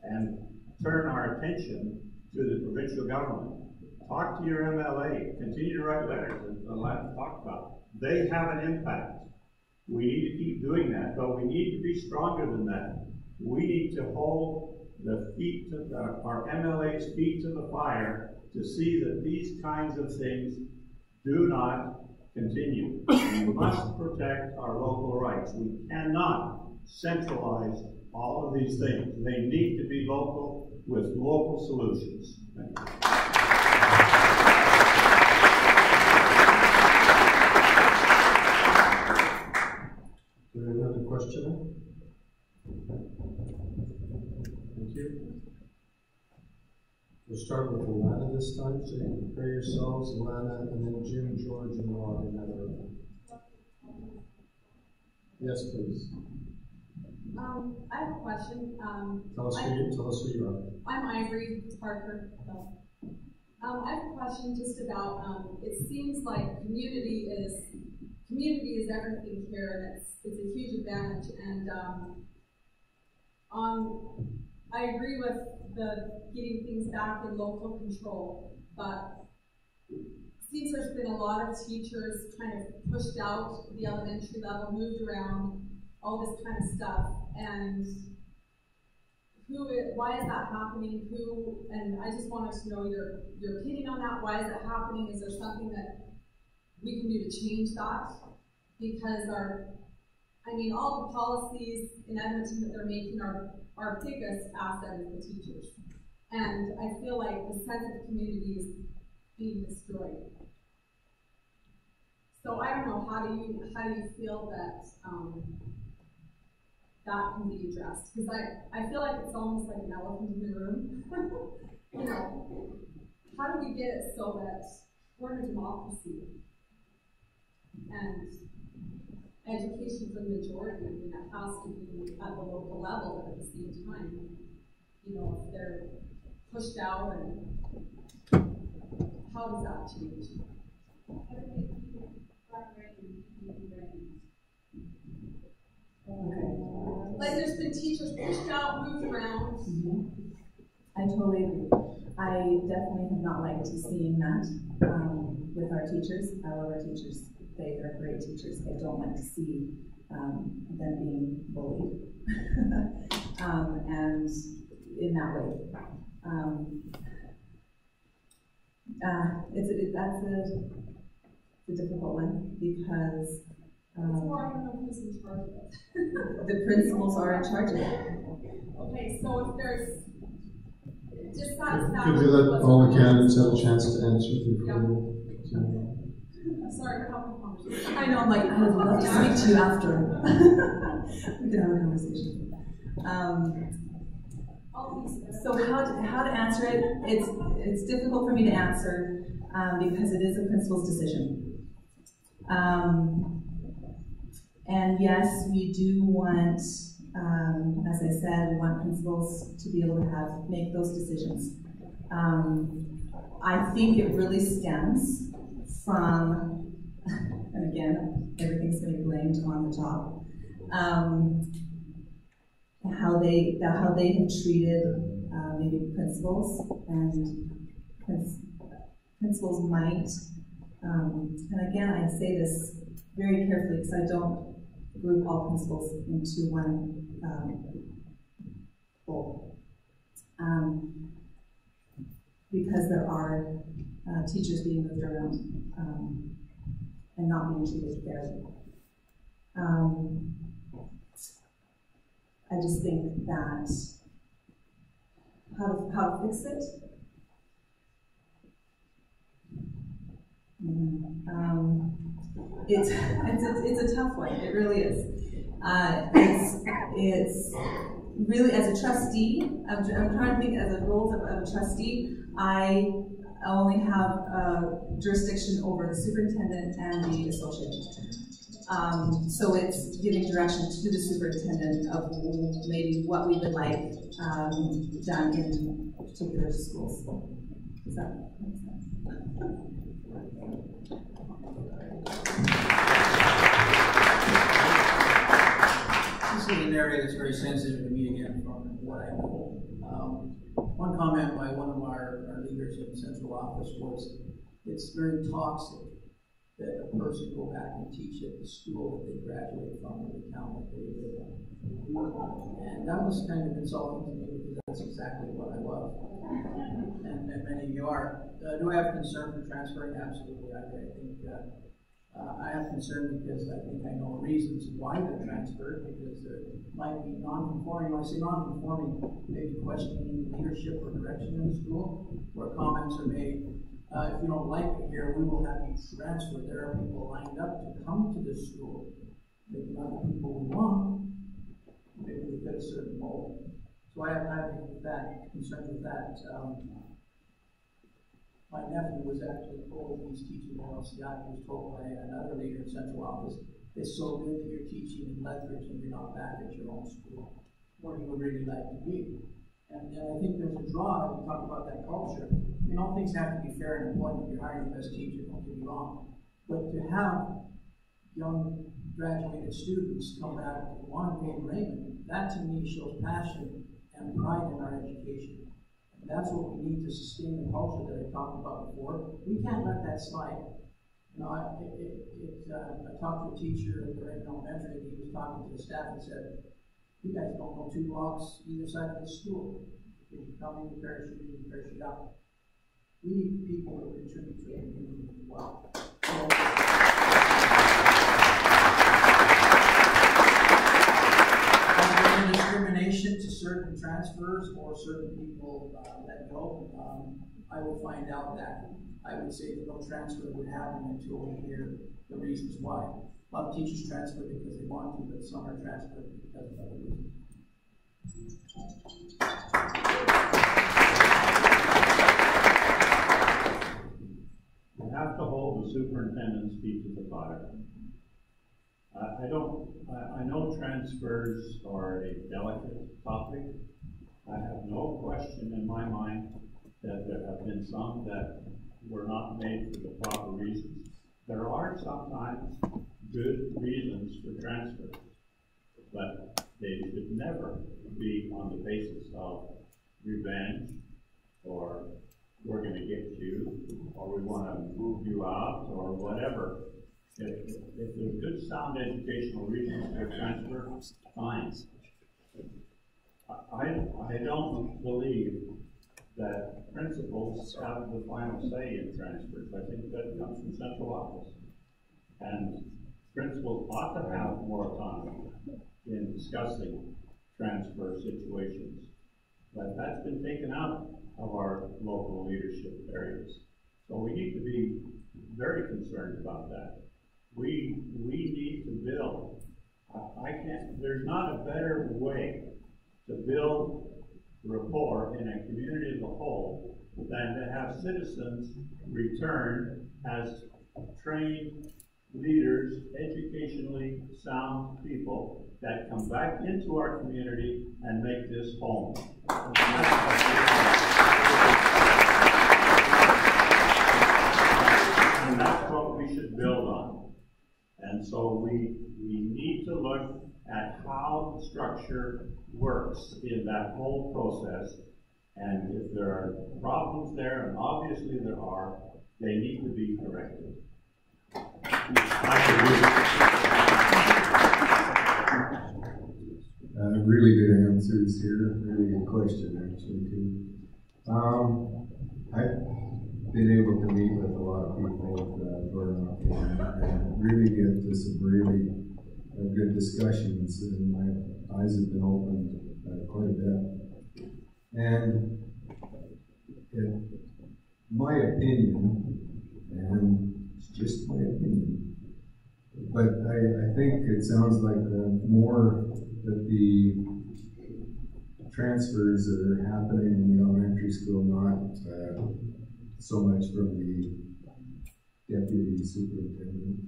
and turn our attention to the provincial government. Talk to your MLA, continue to write letters, as Alain talked about. They have an impact. We need to keep doing that, but we need to be stronger than that. We need to hold our MLA's feet to the fire to see that these kinds of things do not continue. We must protect our local rights. We cannot centralize all of these things. They need to be local with local solutions. Thank you. Do we have another questioner? Thank you. We'll start with Alana this time, so you can prepare yourselves, Alana, and then Jim, George, and Rob in that order. Yes, please. I have a question. Tell us who you are. I'm Ivory Parker. I have a question just about, it seems like community is everything here, and it's a huge advantage. And I agree with the getting things back in local control, but it seems there's been a lot of teachers kind of pushed out the elementary level, moved around, all this kind of stuff. And why is that happening? And I just wanted to know your opinion on that. Why is it happening? Is there something that we can do to change that? Because all the policies in Edmonton that they're making our biggest asset is the teachers. And I feel like the sense of community is being destroyed. So I don't know, how do you feel that that can be addressed? Because I feel like it's almost like an elephant in the room. How do we get it so that we're in a democracy and education for the majority? It has to be at the local level, but at the same time, if they're pushed out, and how does that change? Okay. Like there's been teachers pushed out, moved around. I totally agree. I definitely have not liked seeing that with our teachers. I love our teachers. They are great teachers. I don't like to see them being bullied and in that way. That's a difficult one because I don't know who's in charge of it. the principals are in charge of it. Okay, so if there's just Could we let all the candidates have a chance to answer before sorry for having a conversation. I know, I'm like, I would love to speak to you after. We can have a conversation. So how to answer it? It's difficult for me to answer because it is a principal's decision. And yes, we do want, as I said, we want principals to be able to make those decisions. I think it really stems from, and again, everything's going to be blamed on the top, how they have treated maybe principals, and principals might, and again, I say this very carefully because I don't group all principals into one bowl. Because there are teachers being moved around and not being treated fairly. I just think that how to fix it. It's a tough one. It really is. It's really, as a trustee, I'm trying to think as a role of a trustee, I only have jurisdiction over the superintendent and the associate. So it's giving direction to the superintendent of maybe what we would like done in particular schools. Does that make sense? This is an area that's very sensitive to me, again, from what I know. One comment by one of our leaders in the central office was, it's very toxic that a person go back and teach at the school that they graduated from, or the town that they live in. And that was kind of insulting to me, because that's exactly what I love. And many of you are. Do I have concern for transferring? Absolutely. I think I have concern because I think I know reasons why they're transferred, because there might be non-conforming. When I say non-conforming, maybe questioning leadership or direction in the school, where comments are made, if you don't like it here, we will have you transferred. There are people lined up to come to this school. Maybe not the people we want. Maybe we fit a certain mold. So I have that concern with that. My nephew was actually told, he's teaching at LCI, he was told by another leader in central office, it's so good that you're teaching in Lethbridge and you're not back at your own school, where you would really like to be. And I think there's a draw, and we talk about that culture. I mean, all things have to be fair in employment. You're hiring the best teacher, don't get me wrong. But to have young graduated students come back and want to be in Raymond, that to me shows passion and pride in our education. And that's what we need to sustain the culture that I talked about before. We can't let that slide. You know, I talked to a teacher at the Raymond Elementary, and he was talking to the staff and said, "You guys don't go 2 blocks either side of the school. If you come in, you parachute out." We need people to contribute to the community as well. Discrimination to certain transfers or certain people let go, I will find out that. I would say that no transfer would happen until we hear the reasons why. A lot of teachers transfer because they want to, but some are transferred because of other reasons. You have to hold the superintendent's feet to the fire. I know transfers are a delicate topic. I have no question in my mind that there have been some that were not made for the proper reasons. There are sometimes good reasons for transfers, but they should never be on the basis of revenge, or we're going to get you, or we want to move you out, or whatever. If there's good, sound educational reasons for transfer, fine. I don't believe that principals have the final say in transfers. I think that comes from central office. And principals ought to have more autonomy in discussing transfer situations. But that's been taken out of our local leadership areas. So we need to be very concerned about that. We need to build. There's not a better way to build rapport in a community as a whole than to have citizens return as trained leaders, educationally sound people that come back into our community and make this home. And that's what we should build on. And so we need to look at how the structure works in that whole process. And if there are problems there, and obviously there are, they need to be corrected. Really good answers here. Really good question, actually, too. I've been able to meet with a lot of people and really get to some really good discussions, and my eyes have been opened quite a bit. And in my opinion, and it's just my opinion, but I think it sounds like more that the transfers that are happening in the elementary school, not so much from the deputy superintendent.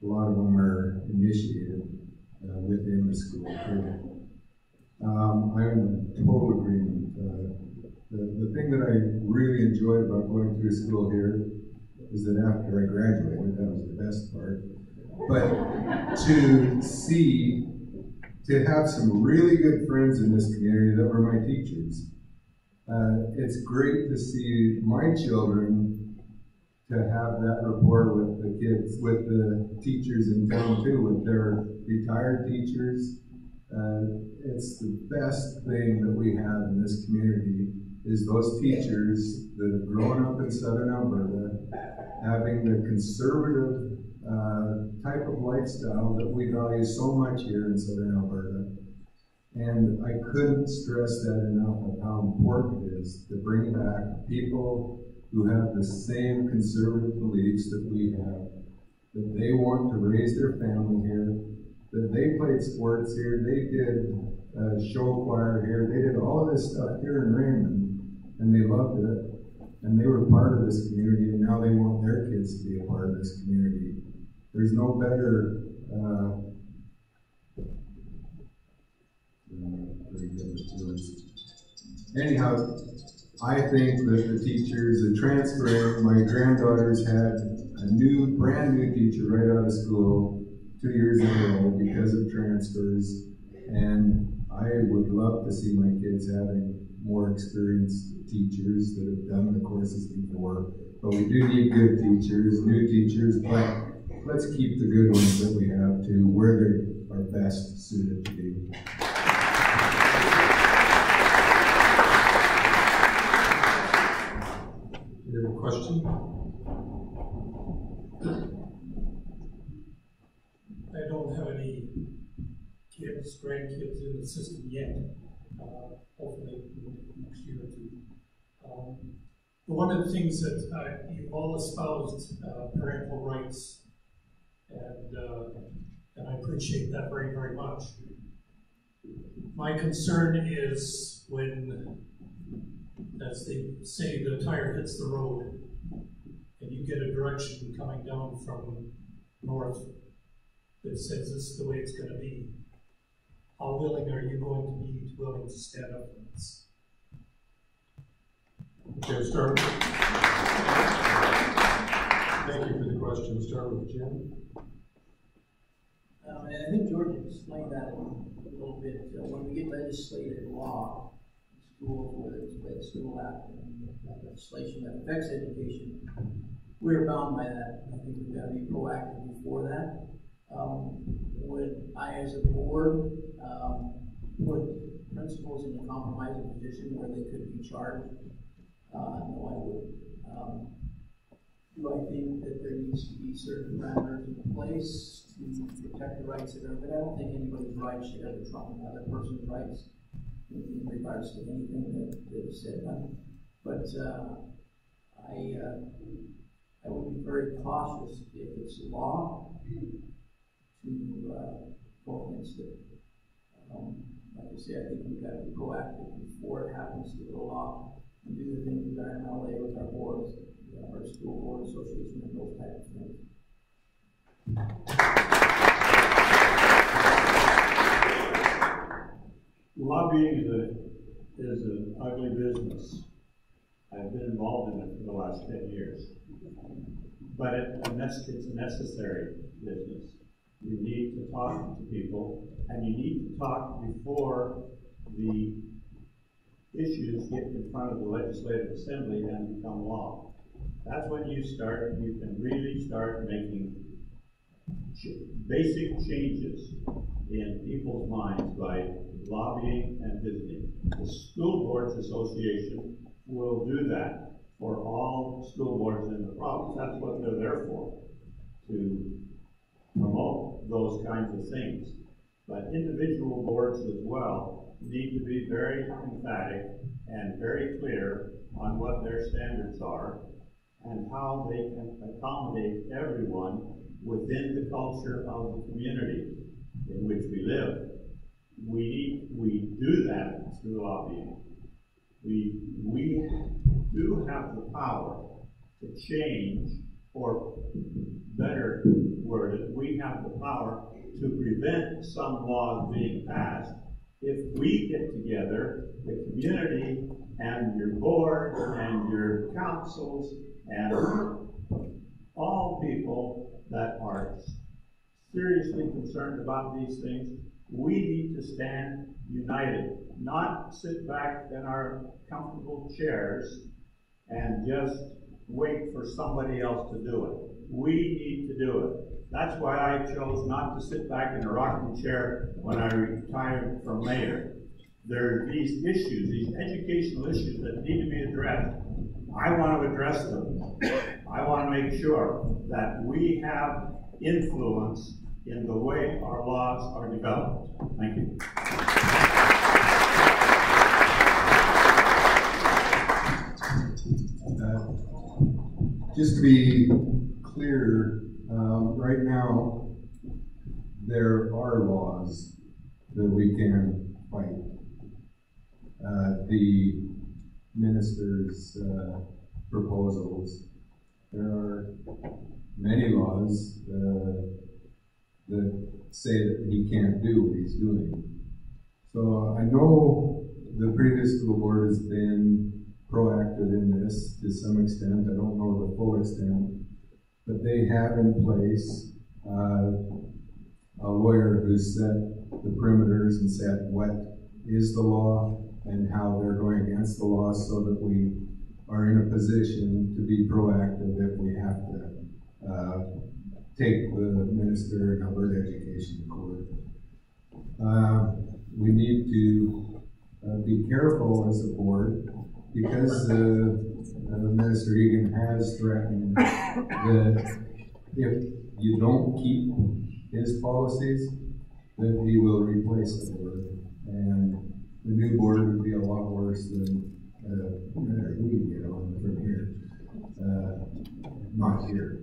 A lot of them are initiated within the school. I'm in total agreement. The thing that I really enjoyed about going through school here is that after I graduated, that was the best part. But to have some really good friends in this community that were my teachers. It's great to see my children to have that rapport with the kids, with the teachers in town too, with their retired teachers. It's the best thing that we have in this community is those teachers that have grown up in Southern Alberta, having the conservative type of lifestyle that we value so much here in Southern Alberta. And I couldn't stress that enough of how important it is to bring back people who have the same conservative beliefs that we have, that they want to raise their family here, that they played sports here, they did show choir here, they did all of this stuff here in Raymond, and they loved it, and they were part of this community, and now they want their kids to be a part of this community. there's no better anyhow, I think that the teachers, the transferring, my granddaughters had a brand new teacher right out of school 2 years in a row because of transfers, and I would love to see my kids having more experienced teachers that have done the courses before. But we do need good teachers, new teachers, but let's keep the good ones that we have to where they are best suited to be. You have a question? I don't have any kids, grandkids in the system yet. Hopefully next year or two. One of the things that you've all espoused parental rights, and I appreciate that very, very much. My concern is when, as they say, the tire hits the road, and you get a direction coming down from north that says this is the way it's going to be. How willing are you going to be willing to stand up for this? Okay, start. Thank you for the question. Start with Jim. And I think George explained that a little bit. When we get legislated law in schools, whether it's by the School Act and legislation that affects education, we're bound by that. I think we've got to be proactive before that. Would I, as a board, put principals in a compromising position where they could be charged? No, I would. Do I think that there needs to be certain parameters in place to protect the rights of everybody? I don't think anybody's rights should ever trump another person's rights in regards to anything that is said. But I would be very cautious if it's law to go against it. Like I say, I think we've got to be proactive before it happens to the law and do the things with our MLA, with our boards, our school board association, and those types of things. Lobbying is an ugly business. I've been involved in it for the last 10 years. But it's a necessary business. You need to talk to people, and you need to talk before the issues get in front of the Legislative Assembly and become law. That's when you can really start making basic changes in people's minds by lobbying and visiting. The School Boards Association will do that for all school boards in the province. That's what they're there for, to promote those kinds of things. But individual boards as well need to be very emphatic and very clear on what their standards are and how they can accommodate everyone within the culture of the community in which we live. We do that through lobbying. We do have the power to change, or better worded, we have the power to prevent some laws being passed if we get together, the community and your board and your councils and all people that are seriously concerned about these things. We need to stand united, not sit back in our comfortable chairs and just wait for somebody else to do it. We need to do it. That's why I chose not to sit back in a rocking chair when I retired from mayor. There are these issues, these educational issues that need to be addressed. I want to address them. I want to make sure that we have influence in the way our laws are developed. Thank you. Just to be clear, right now, there are laws that we can fight. The minister's proposals there are many laws that say that he can't do what he's doing. So I know the previous school board has been proactive in this to some extent. I don't know the full extent, but they have in place a lawyer who's set the perimeters and said what is the law and how they're going against the law, so that we are in a position to be proactive if we have to take the minister in Alberta Education to court. We need to be careful as a board, because Minister Egan has threatened that if you don't keep his policies, that he will replace the board, and the new board would be a lot worse than who we get on from here. Not here.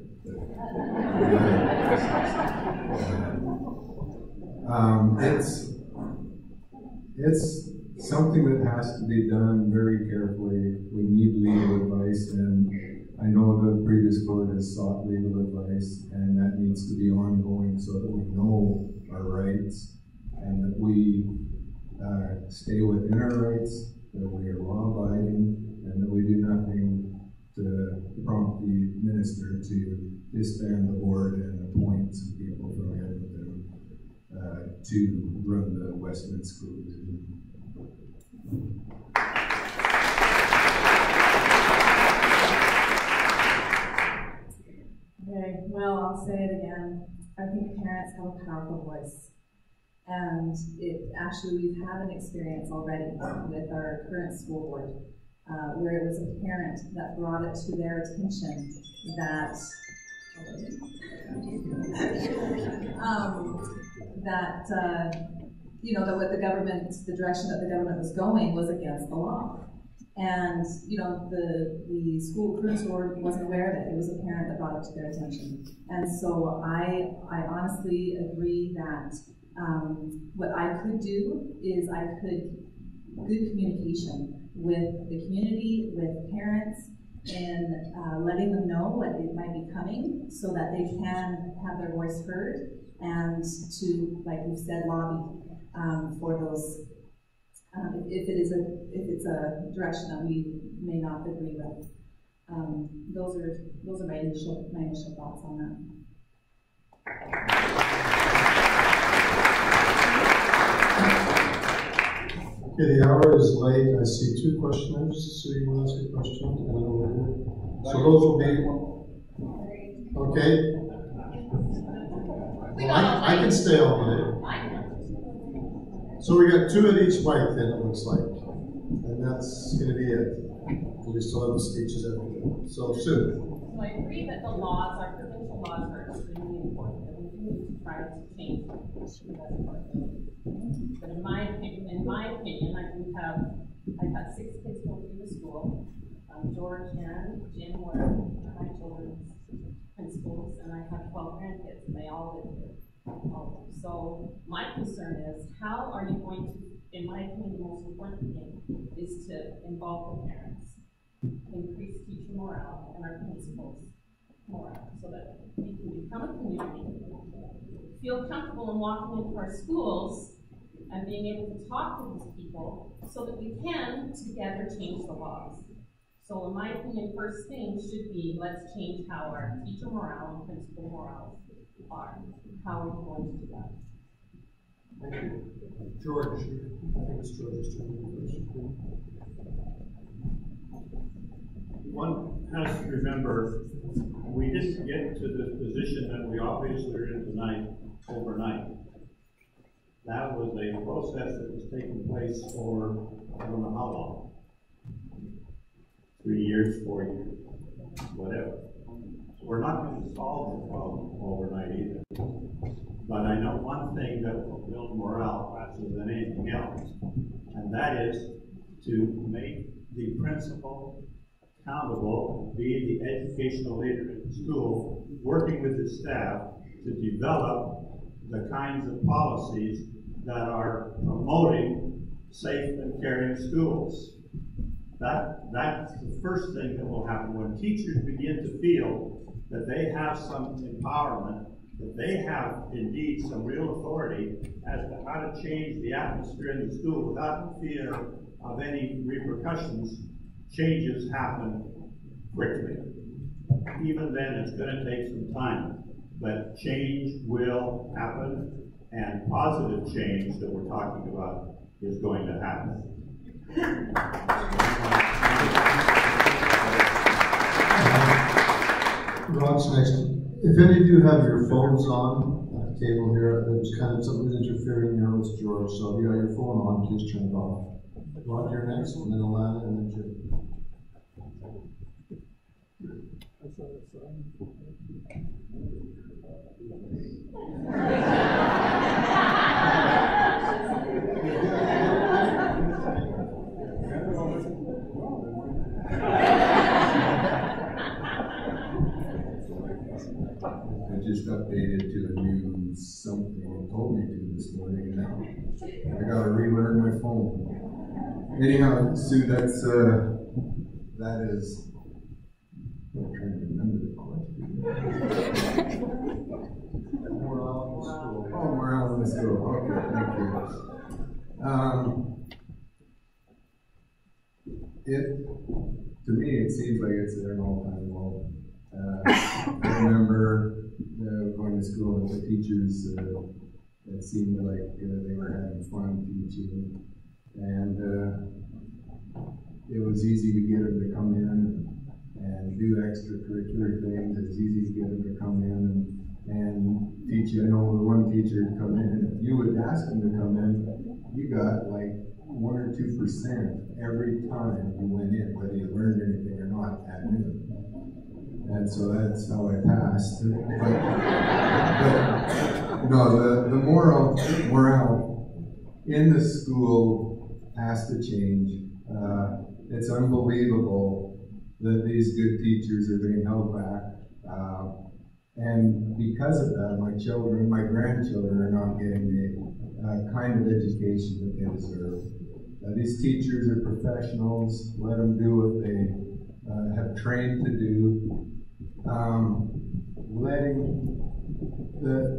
It's something that has to be done very carefully. We need legal advice, and I know the previous board has sought legal advice, and that needs to be ongoing so that we know our rights and that we stay within our rights, that we are law-abiding, and that we do nothing to prompt the minister to disband the board and appoint some people from Edmonton to run the Westman School Division. Okay, well, I'll say it again. I think parents have a powerful voice. And we've had an experience already with our current school board, where it was a parent that brought it to their attention that that what the direction that the government was going was against the law. And, the school board wasn't aware of it. It was a parent that brought it to their attention. And so I honestly agree that what I could do is good communication with the community, with parents, and letting them know what it might be coming so that they can have their voice heard, and to, like we've said, lobby for those, if it's a direction that we may not agree with. Those are my initial thoughts on that. Okay, the hour is late. I see two questioners. So you want to ask a question? So those will be okay. Well, I can stay all night. So we got two at each mic then, it looks like. And that's going to be it. We still have the speeches after that. So, Sue. So I agree that the laws, our provincial laws, are extremely important, and we do need to try to change them. But in my opinion, I've had 6 kids go through the school. George and Jim were my children's principals, and I have 12 grandkids, and they all live here. So my concern is, how are you going to, in my opinion, the most important thing is to involve the parents, increase teacher morale and our principals' morale, so that we can become a community, feel comfortable in walking into our schools and being able to talk to these people so that we can together change the laws. So in my opinion, first thing should be, let's change how our teacher morale and principal morale are. How are we going to do that? Thank you. George, I think it's George's turn. One has to remember, we didn't get to the position that we obviously are in tonight overnight. That was a process that was taking place for I don't know how long. 3 years, 4 years, whatever. So we're not going to solve the problem overnight either. But I know one thing that will build morale faster than anything else, and that is to make the principal accountable, be the educational leader in the school, working with the staff to develop the kinds of policies that are promoting safe and caring schools. That's the first thing that will happen. When teachers begin to feel that they have some empowerment, that they have indeed some real authority as to how to change the atmosphere in the school without fear of any repercussions, changes happen quickly. Even then, it's going to take some time, but change will happen, and positive change that we're talking about is going to happen. Ron's next. If any of you have your phones on at the table here, there's kind of something interfering there with George. So if you got your phone on, please turn it off. Ron, you're next, and then Alana, and then Jim. I just updated to a new something it told me to this morning, and now I gotta relearn my phone. Anyhow, Sue, that's that is. I'm trying to remember the question. Morale in the school. Oh, morale in the school. Okay, thank you. To me, it seems like it's an all-time low. I remember going to school with the teachers. It seemed like they were having fun teaching, and it was easy to get them to come in and do extracurricular things. It was easy to get them to come in and teach you. I know one teacher would come in, and if you would ask them to come in, you got like 1 or 2% every time you went in, whether you learned anything or not at noon. And so that's how I passed. But no, the morale in the school has to change. It's unbelievable that these good teachers are being held back. And because of that, my grandchildren are not getting the kind of education that they deserve. These teachers are professionals. Let them do what they have trained to do.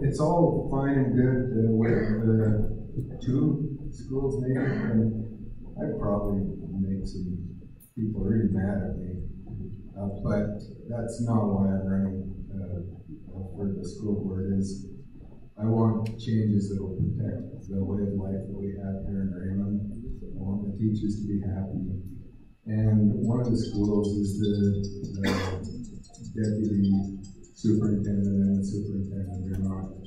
It's all fine and good with 2 schools maybe, and I'd probably make some people really mad at me. But that's not why I'm running for the school board. I want changes that will protect the way of life that we have here in Raymond. I want the teachers to be happy. And one of the schools is the deputy superintendent and the superintendent are not.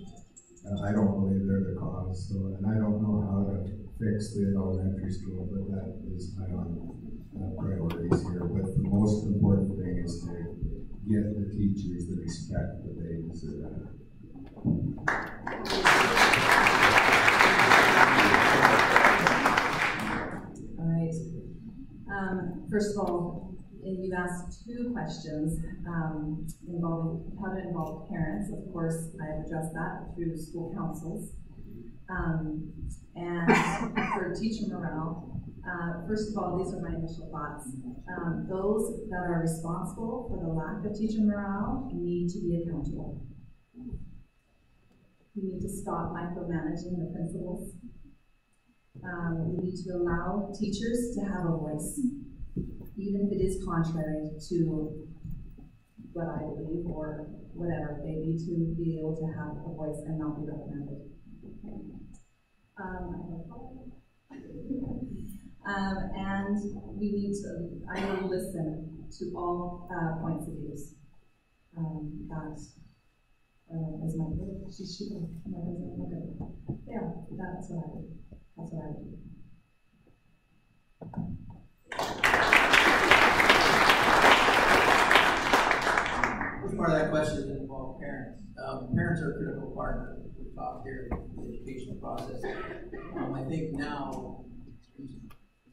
I don't believe they're the cause. So, and I don't know how to fix the elementary school, but that is high on priorities here. But the most important thing is to get the teachers the respect that they deserve. All right. First of all, you asked 2 questions involving how to involve parents. Of course, I've addressed that through school councils. And for teacher morale, first of all, these are my initial thoughts. Those that are responsible for the lack of teacher morale need to be accountable. We need to stop micromanaging the principals. We need to allow teachers to have a voice, even if it is contrary to what I believe or whatever. They need to be able to have a voice and not be reprimanded. And we need to, I will listen to all points of views. That is my group. She's my president. Okay. Yeah, that's what I do. That's what I do. First part of that question is involve parents. Parents are a critical part of the talk here in the educational process. I think now, from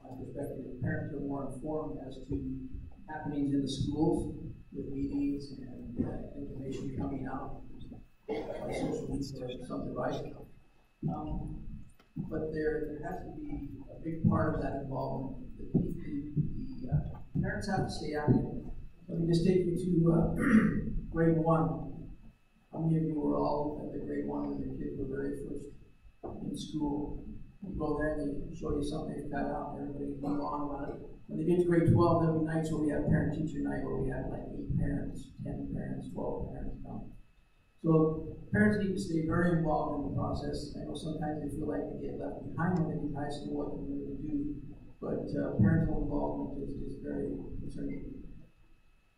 my perspective, parents are more informed as to happenings in the schools with meetings and information coming out by social media or some device. But there has to be a big part of that involvement, the parents have to stay active. Let me just take you to grade 1. How many of you were all at the grade 1 when your kids were very first in school? You go there and they show you something they've cut out, and everybody can go on about it. When they get to grade 12, there'll be nights where we have parent-teacher night where we have like 8 parents, 10 parents, 12 parents come. So parents need to stay very involved in the process. I know sometimes they feel like they get left behind when they get to high school, what can they really do? But parental involvement is very concerning.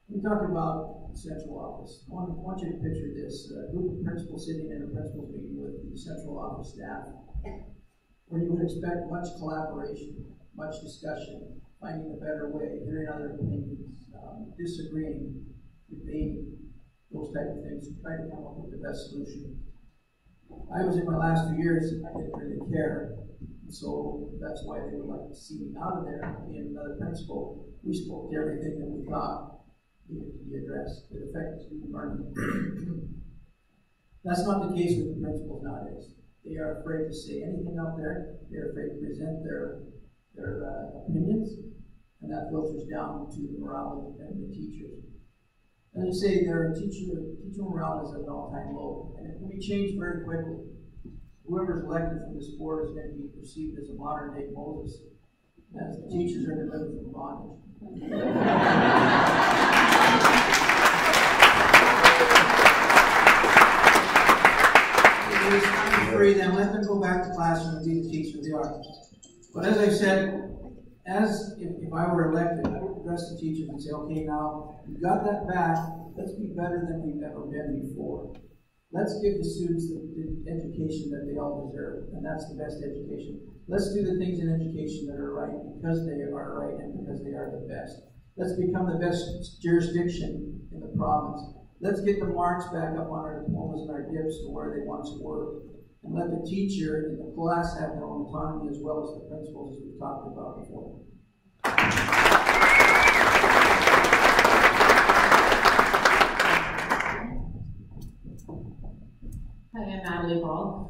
We talked about central office. I want you to picture this. A group of principals sitting in a principal's meeting with the central office staff, where you would expect much collaboration, much discussion, finding a better way, hearing other opinions, disagreeing, debating, those type of things, to try to come up with the best solution. I was in my last few years, I didn't really care, and so that's why they would like to see me out of there, being another principal. We spoke to everything that we thought needed to be addressed that affected student learning. That's not the case with the principals nowadays. They are afraid to say anything out there. They're afraid to present their opinions, and that filters down to the morale of the teachers. As I say, their teacher morale is at an all-time low, and it can be changed very quickly. Whoever's elected from this board is going to be perceived as a modern-day Moses, as the teachers are delivered from bondage. I'm free then, let them go back to classroom and be the teachers they are. But as I said, if I were elected, I would address the teachers and say, okay, now you got that back, let's be better than we've ever been before. Let's give the students the education that they all deserve, and that's the best education. Let's do the things in education that are right because they are right and because they are the best. Let's become the best jurisdiction in the province. Let's get the marks back up on our diplomas and our dips to where they once were. And let the teacher in the class have their own autonomy as well as the principals, as we've talked about before. Hi, I'm Natalie Ball.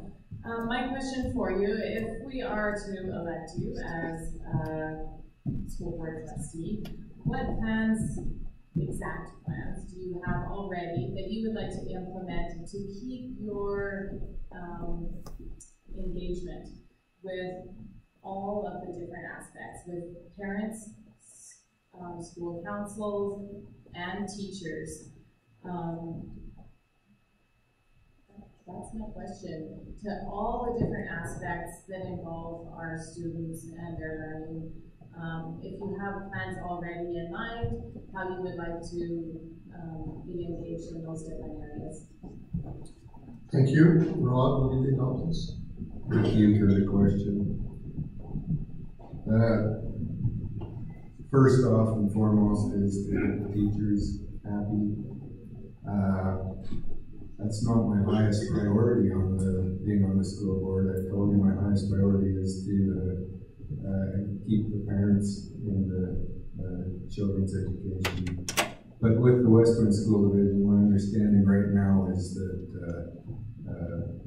My question for you, if we are to elect you as a school board trustee, what plans, exact plans, do you have already that you would like to implement to keep your engagement with all of the different aspects, with parents, school councils, and teachers? That's my question. To all the different aspects that involve our students and their learning, if you have plans already in mind, how you would like to be engaged in those different areas. Thank you. Rod, what do you think of this? Thank you for the question. First off and foremost is to get the teachers happy. That's not my highest priority on being on the school board. I told you my highest priority is to keep the parents in the children's education. But with the Western School Division, my understanding right now is that,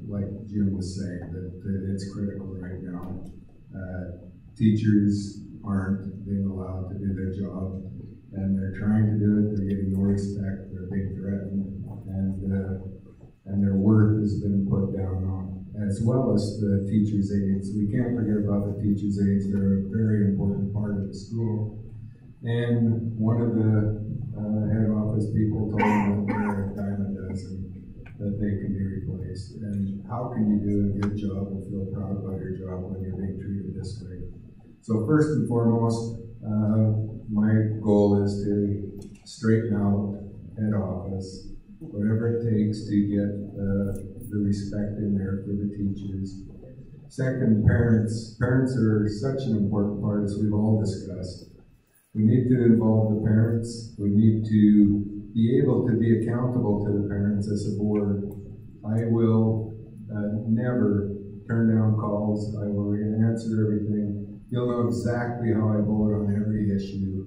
like Jim was saying, that it's critical right now. Teachers aren't being allowed to do their job, and they're trying to do it. They're getting no respect. They're being threatened, and their worth has been put down on, as well as the teachers' aides. We can't forget about the teachers' aides. They're a very important part of the school. And one of the head office people told me that they're a dime a dozen, that they can be replaced. And how can you do a good job and feel proud about your job when you're being treated this way? So first and foremost, my goal is to straighten out head office, whatever it takes to get the respect in there for the teachers. Second, parents. Parents are such an important part, as we've all discussed. We need to involve the parents. We need to be able to be accountable to the parents as a board. I will never turn down calls. I will answer everything. You'll know exactly how I vote on every issue.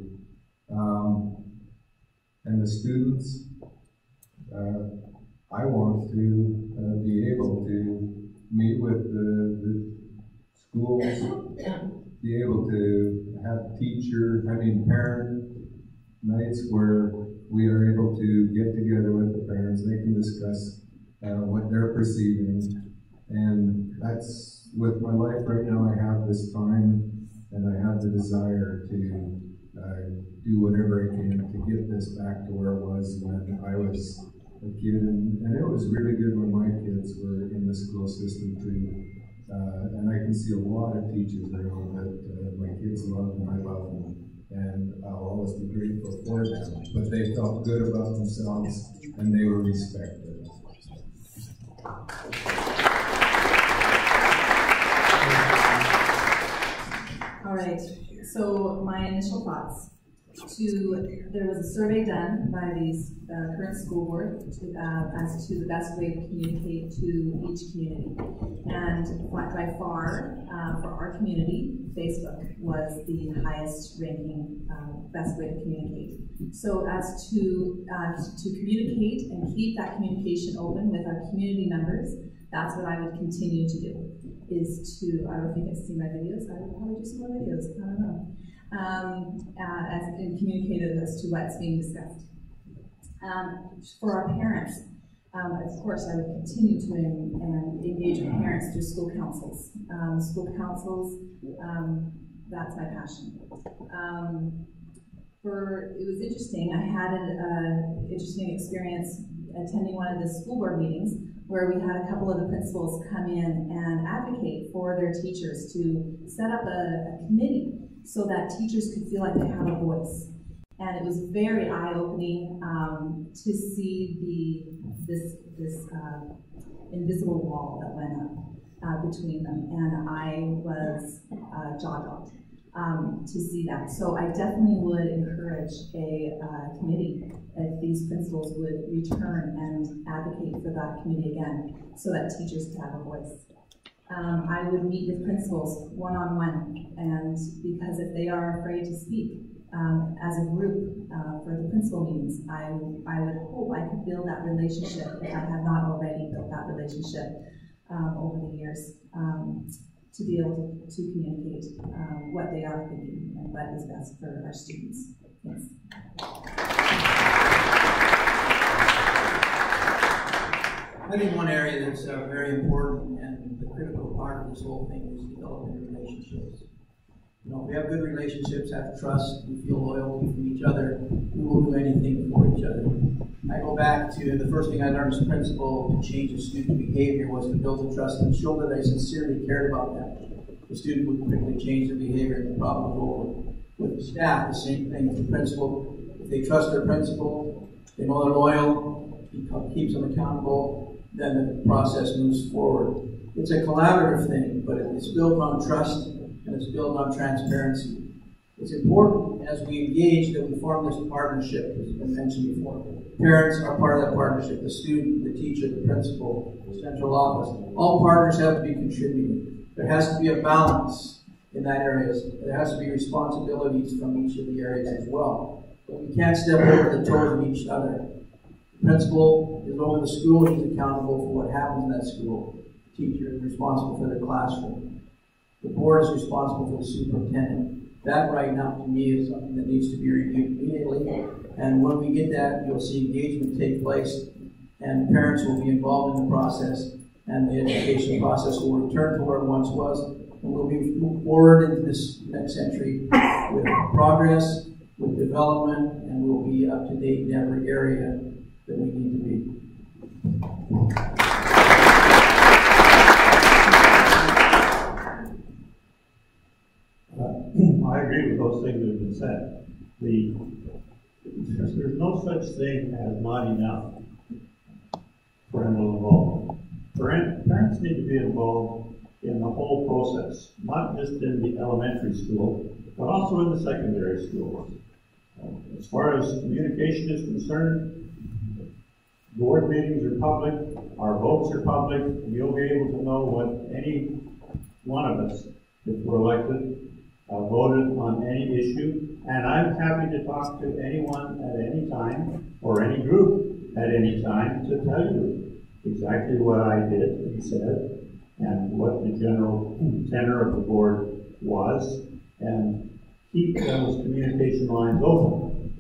And the students, I want to be able to meet with the schools be able to have parent nights where we are able to get together with the parents. They can discuss what they're perceiving. And that's, with my life right now, I have this time and I have the desire to do whatever I can to get this back to where it was when I was a kid. And it was really good when my kids were in the school system too. And I can see a lot of teachers around that my kids love and I love them. And I'll always be grateful for them. But they felt good about themselves and they were respected. All right, so my initial thoughts. There was a survey done by the current school board as to the best way to communicate to each community. And by far, for our community, Facebook was the highest ranking best way to communicate. So as to communicate and keep that communication open with our community members, that's what I would continue to do. I don't think I've seen my videos. I would probably do some more videos. I don't know. And communicated as to what's being discussed. For our parents, of course, I would continue to engage with parents through school councils. That's my passion. It was interesting. I had an interesting experience attending one of the school board meetings where we had a couple of the principals come in and advocate for their teachers to set up a committee so that teachers could feel like they have a voice. And it was very eye-opening to see this invisible wall that went up between them. And I was jaw-dropped to see that. So I definitely would encourage a committee if these principals would return and advocate for that committee again so that teachers could have a voice. I would meet with principals one-on-one, and because if they are afraid to speak as a group for the principal meetings, I would hope I could build that relationship if I have not already built that relationship over the years to be able to communicate what they are thinking and what is best for our students. Thanks. I think one area that's very important and the critical part of this whole thing is developing relationships. You know, if we have good relationships, have trust, we feel loyalty from each other, we will do anything for each other. I go back to the first thing I learned as a principal to change a student's behavior was to build the trust and show that I sincerely cared about them. The student would quickly change their behavior and the problem was over. With the staff, the same thing with the principal. If they trust their principal, they know they're loyal, he keeps them accountable, then the process moves forward. It's a collaborative thing, but it's built on trust and it's built on transparency. It's important as we engage that we form this partnership, as has been mentioned before. Parents are part of that partnership, the student, the teacher, the principal, the central office. All partners have to be contributing. There has to be a balance in that area. There has to be responsibilities from each of the areas as well. But we can't step over the toes of each other. The principal is over the school, he's accountable for what happens in that school. The teacher is responsible for the classroom. The board is responsible for the superintendent. That right now to me is something that needs to be reviewed immediately. And when we get that, you'll see engagement take place and parents will be involved in the process and the education process will return to where it once was. And we'll move forward into this next century with progress, with development, and we'll be up to date in every area that we need to be. I agree with those things that have been said. There's no such thing as not enough parental involvement. Parents need to be involved in the whole process, not just in the elementary school, but also in the secondary schools. As far as communication is concerned, board meetings are public, our votes are public, and you'll be able to know what any one of us, if we're elected, voted on any issue. And I'm happy to talk to anyone at any time, or any group at any time, to tell you exactly what I did and said, and what the general tenor of the board was, and keep those communication lines open.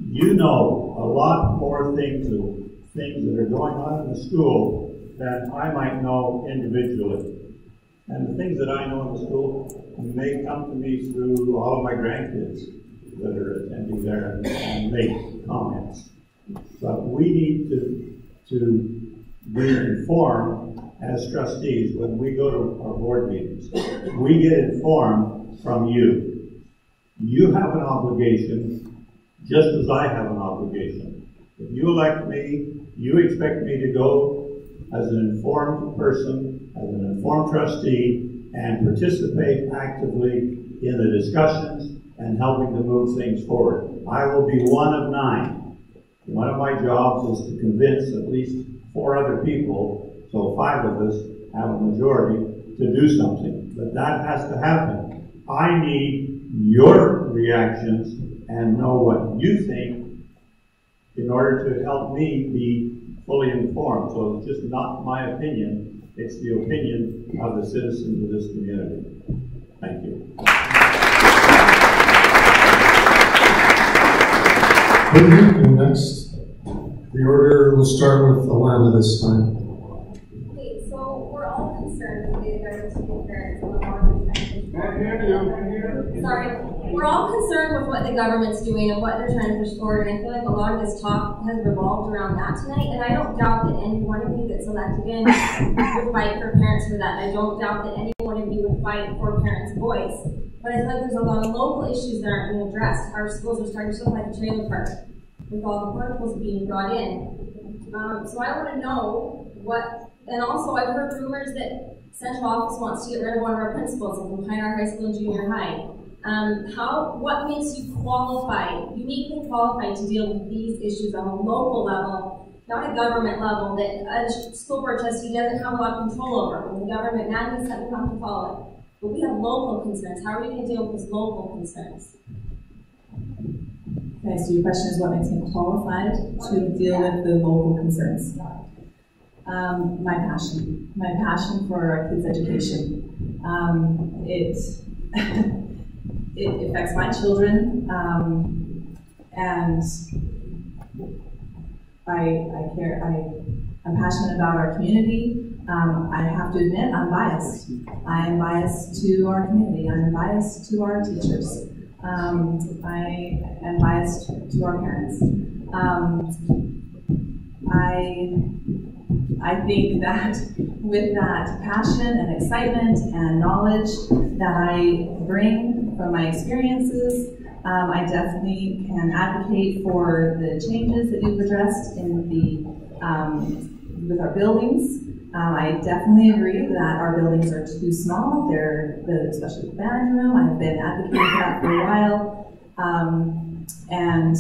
You know a lot more things that are going on in the school than I might know individually. And the things that I know in the school may come to me through all of my grandkids that are attending there and make comments. But we need to be informed as trustees when we go to our board meetings. We get informed from you. You have an obligation, just as I have an obligation. If you elect me, you expect me to go as an informed person, as an informed trustee, and participate actively in the discussions and helping to move things forward. I will be one of 9. One of my jobs is to convince at least 4 other people, so 5 of us have a majority, to do something. But that has to happen. I need your reactions and know what you think in order to help me be fully informed. So it's just not my opinion, it's the opinion of the citizens of this community. Thank you. And next, the order will start with Alana this time. Okay, so we're all concerned with the diversity of parents and the long-term Sorry, we're all concerned with what the government's doing and what they're trying to push forward, and I feel like a lot of this talk has revolved around that tonight, and I don't doubt that any one of you that's elected in would fight for parents for that. I don't doubt that any one of you would fight for parents' voice. But I feel like there's a lot of local issues that aren't being addressed. Our schools are starting to look like a trailer park with all the particles being brought in. So I want to know what, and also I've heard rumors that Central Office wants to get rid of one of our principals from Pine High School and Junior High. What makes you qualified, uniquely qualified to deal with these issues on a local level, not a government level that a school board trustee doesn't have a lot of control over? When the government mandates that, we have to follow it. But we have local concerns. How are we going to deal with these local concerns? Okay, so your question is what makes me qualified to deal with the local concerns? My passion for our kids' education. It affects my children, and I care. I'm passionate about our community. I have to admit, I'm biased. I am biased to our community. I'm biased to our teachers. I am biased to our parents. I think that with that passion and excitement and knowledge that I bring from my experiences, I definitely can advocate for the changes that you've addressed in with our buildings. I definitely agree that our buildings are too small. Especially the band room. I've been advocating for that for a while. And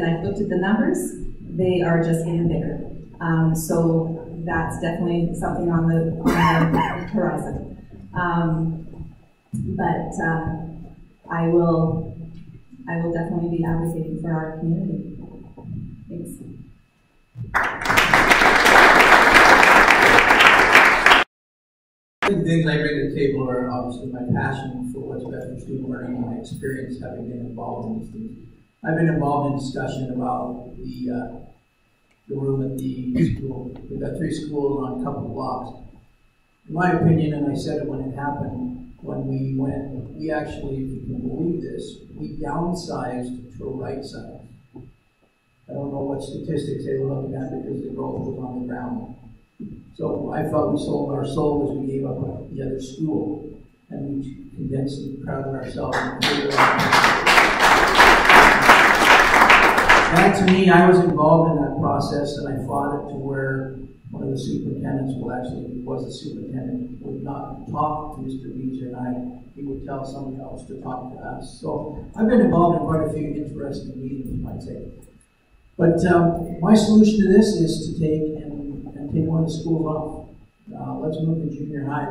I've looked at the numbers. They are just getting bigger. So that's definitely something on the horizon. But I will definitely be advocating for our community. Thanks. The things I bring to the table are obviously my passion for what's best for student learning and my experience having been involved in these things. I've been involved in discussion about the room at the school. We've got 3 schools on a couple of blocks. In my opinion, and I said it when it happened, when we went, we actually, if you can believe this, we downsized to a right size. I don't know what statistics they were looking at because the growth was on the ground. So I thought we sold our soul as we gave up the other school, and we condensed and proud of ourselves. That to me, I was involved in that process, and I fought it to where one of the superintendents, was the superintendent, would not talk to Mr. Beezer and I. He would tell somebody else to talk to us. So I've been involved in quite a few interesting meetings, you might say. But my solution to this is to take one of the schools off. Let's move the junior high.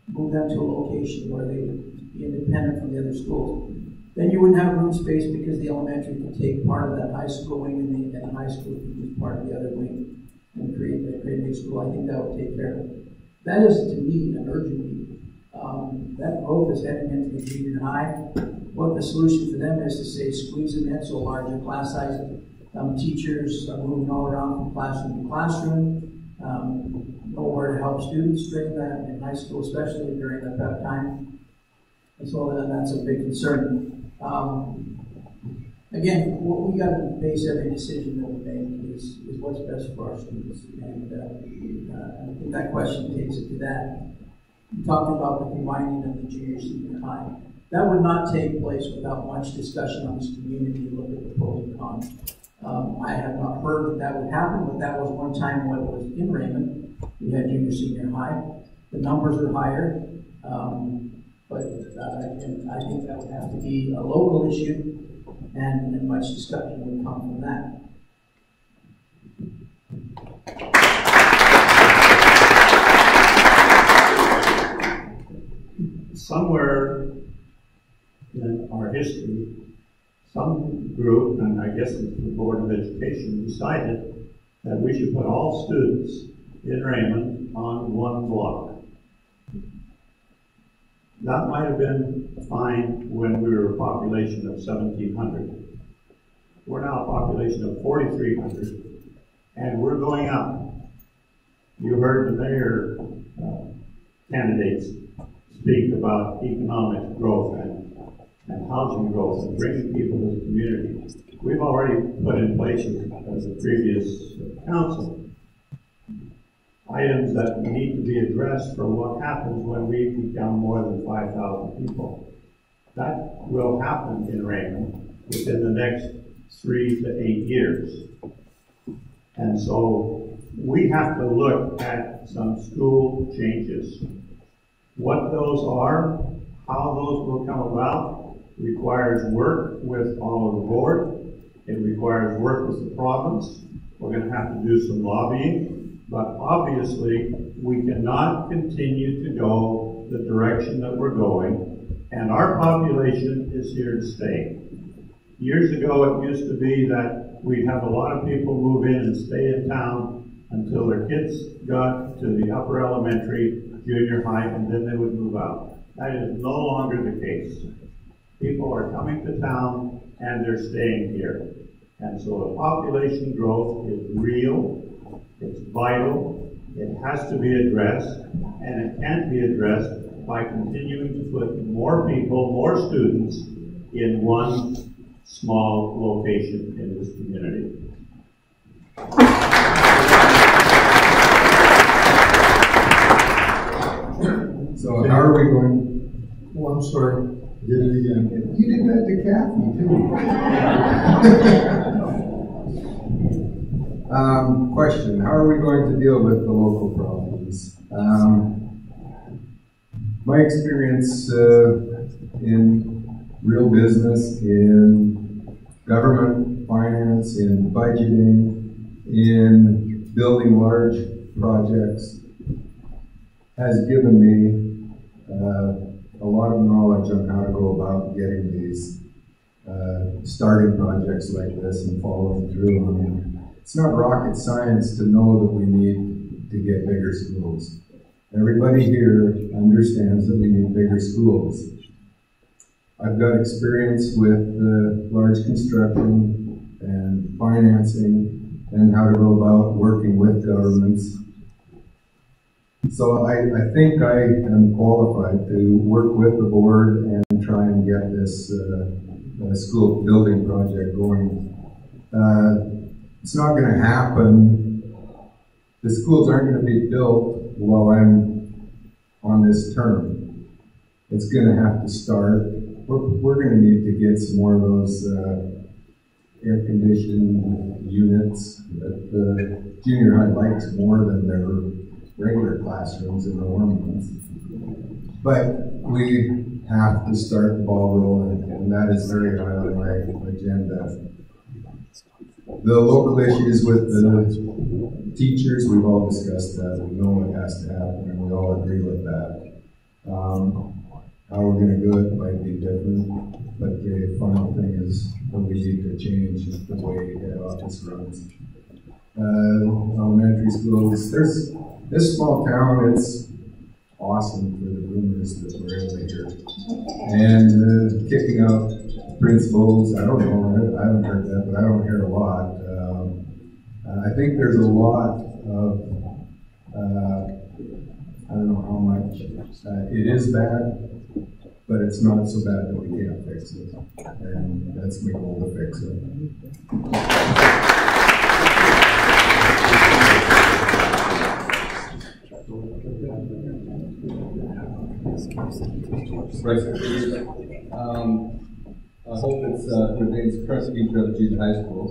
Move them to a location where they would be independent from the other schools. Then you wouldn't have room space because the elementary could take part of that high school wing and the high school could use part of the other wing and create a new school. I think that would take care of it. That is, to me, an urgent need. That growth is heading into the junior high. What the solution for them is to say squeeze them in, so larger class sizes. Teachers are moving all around from classroom to classroom. Nowhere to help students during that, in high school especially during the prep time. And so that's a big concern. Again, what we got to base every decision that we make is what's best for our students. And I think that question takes it to that. You talked about the combining of the junior senior high. That would not take place without much discussion on this community to look at the pros and cons. I have not heard that would happen, but that was one time when it was in Raymond. We had junior senior high. The numbers are higher, but I think that would have to be a local issue, and much discussion would come from that. Somewhere in our history, some group, and I guess it's the Board of Education, decided that we should put all students in Raymond on one block. That might have been fine when we were a population of 1,700. We're now a population of 4,300, and we're going up. You heard the mayor candidates speak about economic growth and housing growth and bringing people to the community. We've already put in place, as the previous council, items that need to be addressed for what happens when we become more than 5,000 people. That will happen in Raymond within the next 3 to 8 years. And so we have to look at some school changes. What those are, how those will come about, requires work with all of the board. It requires work with the province. We're going to have to do some lobbying. But obviously, we cannot continue to go the direction that we're going, and our population is here to stay. Years ago, it used to be that we'd have a lot of people move in and stay in town until their kids got to the upper elementary, junior high, and then they would move out. That is no longer the case. People are coming to town, and they're staying here. And so the population growth is real. It's vital, it has to be addressed, and it can't be addressed by continuing to put more people, more students in one small location in this community. So how are we going? Oh, I'm sorry, did it again. You did that to Kathy, too. Question, how are we going to deal with the local problems? My experience in real business, in government finance, in budgeting, in building large projects, has given me a lot of knowledge on how to go about getting these starting projects like this and following through on them. It's not rocket science to know that we need to get bigger schools. Everybody here understands that we need bigger schools. I've got experience with large construction and financing and how to go about working with governments. So I think I am qualified to work with the board and try and get this school building project going. It's not going to happen. The schools aren't going to be built while I'm on this term. It's going to have to start. We're going to need to get some more of those air-conditioned units that the junior high likes more than their regular classrooms in the warm months. But we have to start the ball rolling, and that is very high on my agenda. The local issues with the teachers, we've all discussed that. We know what has to happen, and we all agree with that. How we're going to do it might be different, but the final thing is that we need to change the way head office runs. Elementary schools, this small town, it's awesome for the rumors that were in there. And kicking out principals, I don't know, I haven't heard that, but I don't hear a lot. I think there's a lot of, I don't know how much, it is bad, but it's not so bad that we can't fix it. And that's my goal, to fix it. I hope it's remains Trustee of Junior High School.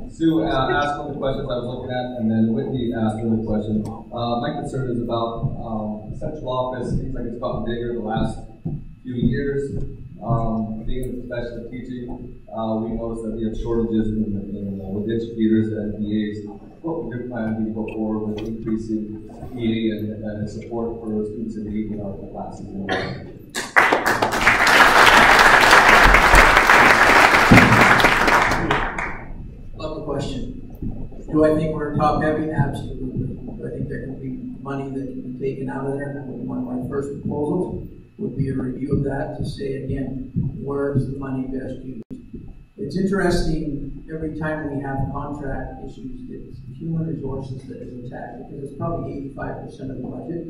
Sue asked one of the questions I was looking at, and then Whitney asked another question. My concern is about central office. Seems like it's gotten bigger the last few years. Being in professional teaching, we noticed that we have shortages with educators and EAs. What would your plan be to go forward with increasing EA and support for students in need in our classes? Love the question. Do I think we're top heavy? Absolutely. Do I think there can be money that can be taken out of there? That would be one of my first proposals. Would be a review of that to say again, where's the money best used? It's interesting every time we have contract issues, it's human resources that is attacked because it's probably 85% of the budget.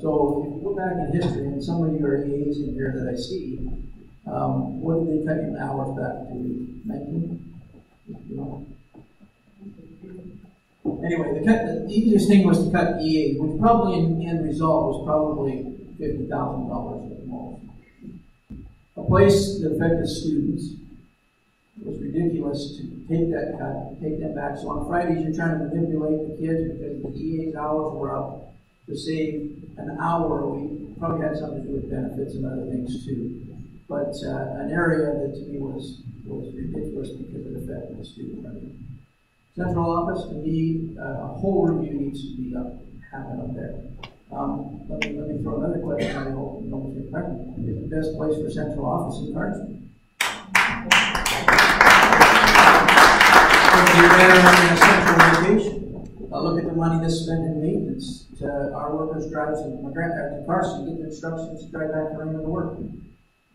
So if you go back in history, and some of your EAs in here that I see, what did they cut in hours back to? 19? You know? Anyway, the easiest thing was to cut EA, which probably in the end result was probably $50,000 at the most. A place that affected students was ridiculous to take that cut, take them back. So on Fridays you're trying to manipulate the kids because the EA's hours were up to save an hour a week. Probably had something to do with benefits and other things too. But an area that to me was ridiculous because it affected the student revenue. Central office, to me, a whole review needs to be happen up there. Let me throw another question. I hope no one's pregnant. Is the best place for central office in Carson? Would be better in a central location. Look at the money that's spent in maintenance. Our workers drive to Carson to get the instructions to drive back to Raymond to work.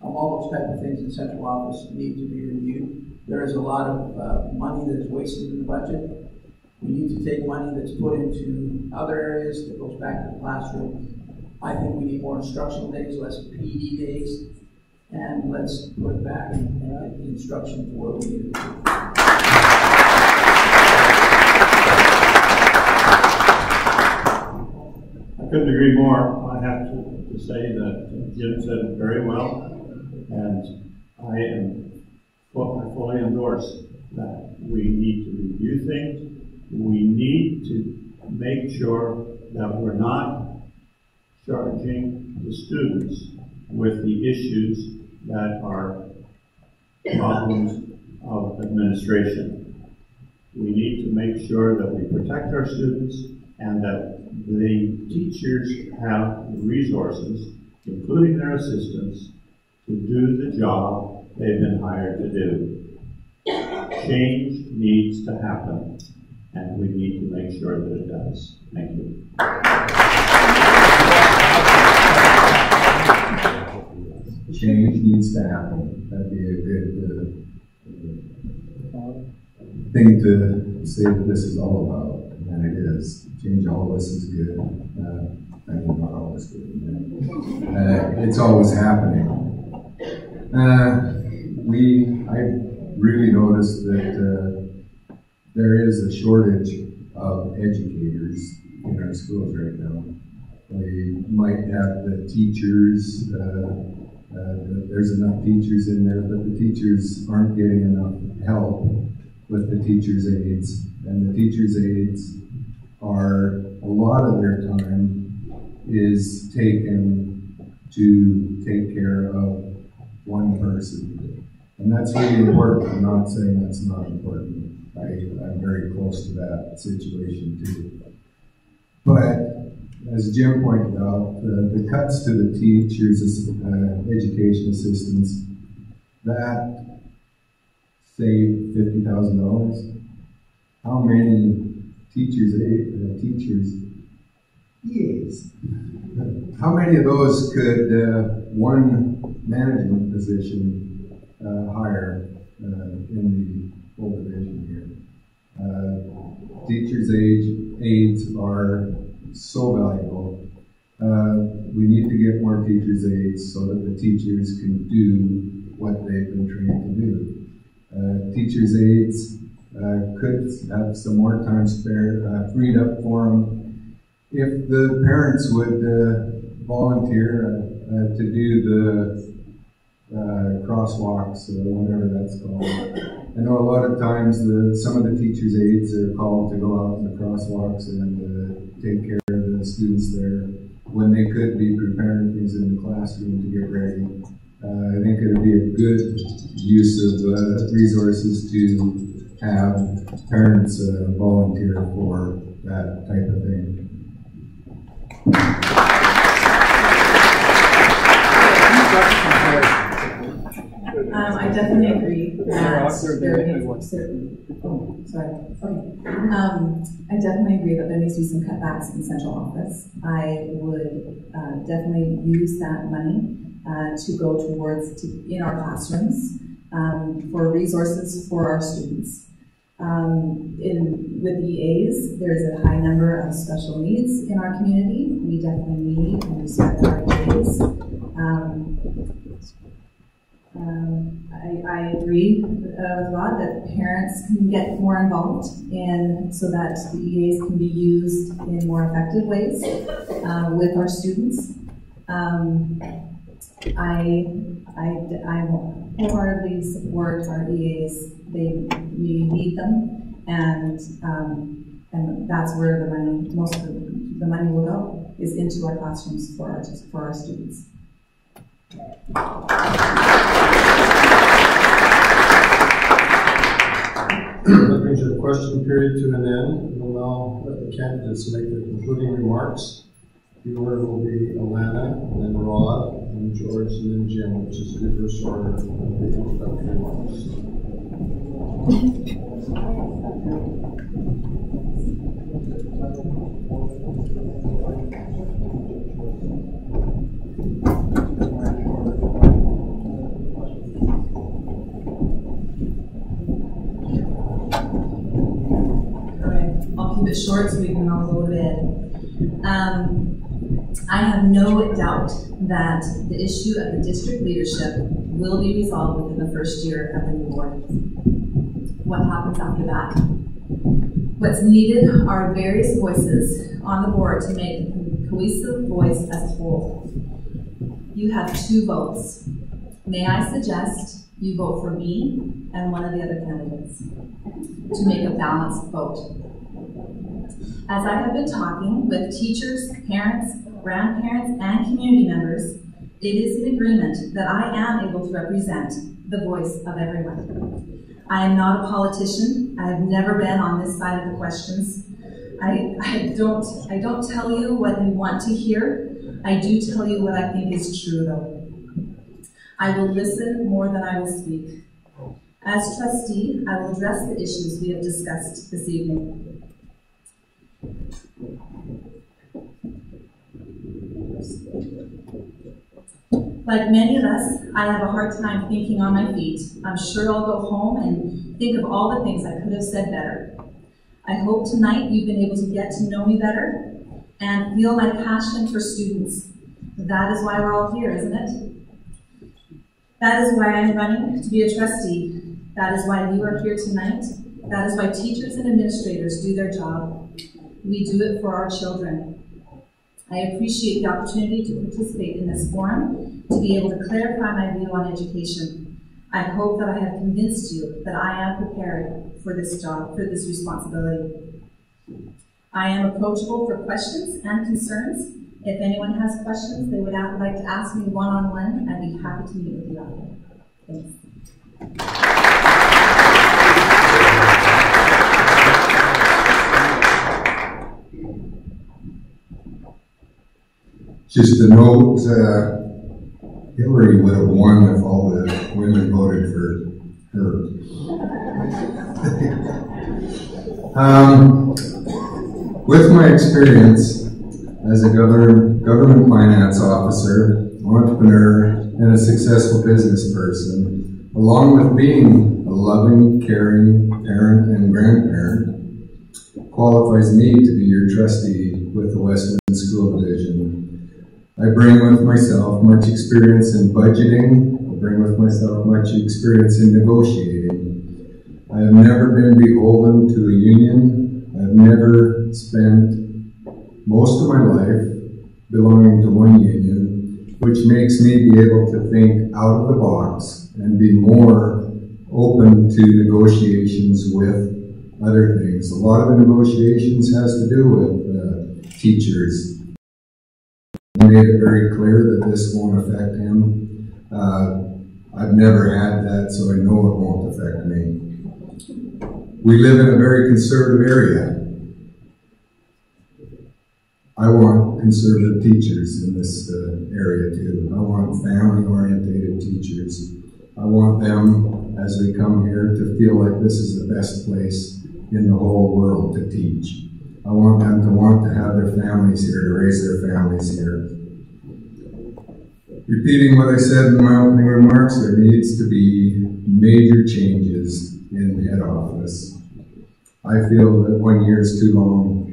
All those type of things in central office need to be reviewed. There is a lot of money that is wasted in the budget. We need to take money that's put into other areas that goes back to the classroom. I think we need more instructional days, less PD days, and let's put it back and get the instruction to where we need it to. I couldn't agree more. I have to say that Jim said it very well, and I fully endorse that. We need to review things. We need to make sure that we're not charging the students with the issues that are problems of administration. We need to make sure that we protect our students and that the teachers have the resources, including their assistants, to do the job they've been hired to do. Change needs to happen, and we need to make sure that it does. Thank you. Change needs to happen. That'd be a good thing to say that this is all about, and it is. Change always is good. I mean, not always good. It's always happening. I really noticed that there is a shortage of educators in our schools right now. We might have the teachers, there's enough teachers in there, but the teachers aren't getting enough help with the teachers' aides. And the teachers' aides are, a lot of their time is taken to take care of one person. And that's really important. I'm not saying that's not important. I'm very close to that situation too. But as Jim pointed out, the cuts to the teachers, education assistants, that saved $50,000. How many teachers EAs. How many of those could one management position hire in the whole division here? Teachers' aides are so valuable. We need to get more teachers' aides so that the teachers can do what they've been trained to do. Teachers' aides could have some more time freed up for them if the parents would volunteer to do the crosswalks or whatever that's called. I know a lot of times some of the teachers' aides are called to go out in the crosswalks and take care of the students there when they could be preparing things in the classroom to get ready. I think it would be a good use of resources to have parents volunteer for that type of thing. I definitely agree that I definitely agree that there needs to be some cutbacks in central office. I would definitely use that money to go towards in our classrooms for resources for our students. With EAs, there's a high number of special needs in our community. We definitely need and respect our EAs. I agree with Rod that parents can get more involved so that the EAs can be used in more effective ways with our students. I wholeheartedly support our EAs. We need them, and that's where most of the money will go, is into our classrooms for our students. That brings your question period to an end. We'll now let the candidates make their concluding remarks. The order will be Alana, and then Rod, and George, and then Jim, which is the reverse order of the introductory remarks. I'll keep it short so we can all go to bed. I have no doubt that the issue of the district leadership will be resolved within the first year of the new board. What happens after that? What's needed are various voices on the board to make a cohesive voice as a whole. You have 2 votes. May I suggest you vote for me and one of the other candidates to make a balanced vote. As I have been talking with teachers, parents, grandparents, and community members, it is an agreement that I am able to represent the voice of everyone. I am not a politician. I have never been on this side of the questions. I don't tell you what you want to hear. I do tell you what I think is true, though. I will listen more than I will speak. As trustee, I will address the issues we have discussed this evening. Like many of us, I have a hard time thinking on my feet. I'm sure I'll go home and think of all the things I could have said better. I hope tonight you've been able to get to know me better and feel my passion for students. That is why we're all here, isn't it? That is why I'm running to be a trustee. That is why you are here tonight. That is why teachers and administrators do their job. We do it for our children. I appreciate the opportunity to participate in this forum, to be able to clarify my view on education. I hope that I have convinced you that I am prepared for this job, for this responsibility. I am approachable for questions and concerns. If anyone has questions they would like to ask me one-on-one, I'd be happy to meet with you after. Thanks. Just a note, Hillary would have won if all the women voted for her. With my experience, as a government finance officer, entrepreneur, and a successful business person, along with being a loving, caring parent and grandparent, qualifies me to be your trustee with the Westland School Division. I bring with myself much experience in budgeting. I bring with myself much experience in negotiating. I have never been beholden to a union. I have never spent most of my life belonging to one union, which makes me be able to think out of the box and be more open to negotiations with other things. A lot of the negotiations has to do with teachers. He made it very clear that this won't affect him. I've never had that, so I know it won't affect me. We live in a very conservative area. I want conservative teachers in this area too. I want family-oriented teachers. I want them, as they come here, to feel like this is the best place in the whole world to teach. I want them to want to have their families here, to raise their families here. Repeating what I said in my opening remarks, there needs to be major changes in head office. I feel that 1 year is too long.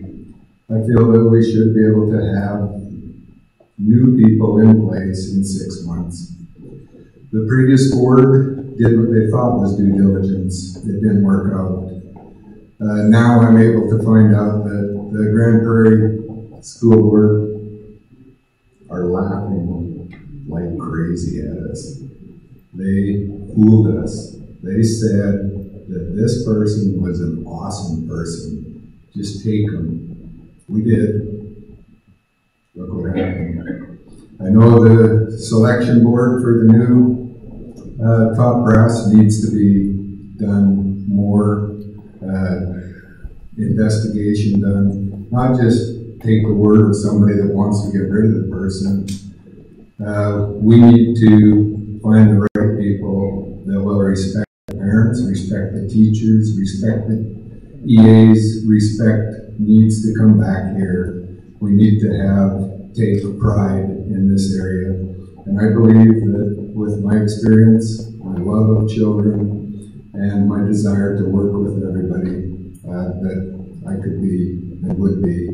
I feel that we should be able to have new people in place in 6 months. The previous board did what they thought was due diligence. It didn't work out. Now I'm able to find out that the Grand Prairie School Board are laughing like crazy at us. They fooled us. They said that this person was an awesome person. Just take him. We did. Look what happened. I know the selection board for the new top brass needs to be done more, investigation done. Not just take the word of somebody that wants to get rid of the person. We need to find the right people that will respect the parents, respect the teachers, respect the EAs, respect needs to come back here. We need to take pride in this area. And I believe that with my experience, my love of children, and my desire to work with everybody, that I could be and would be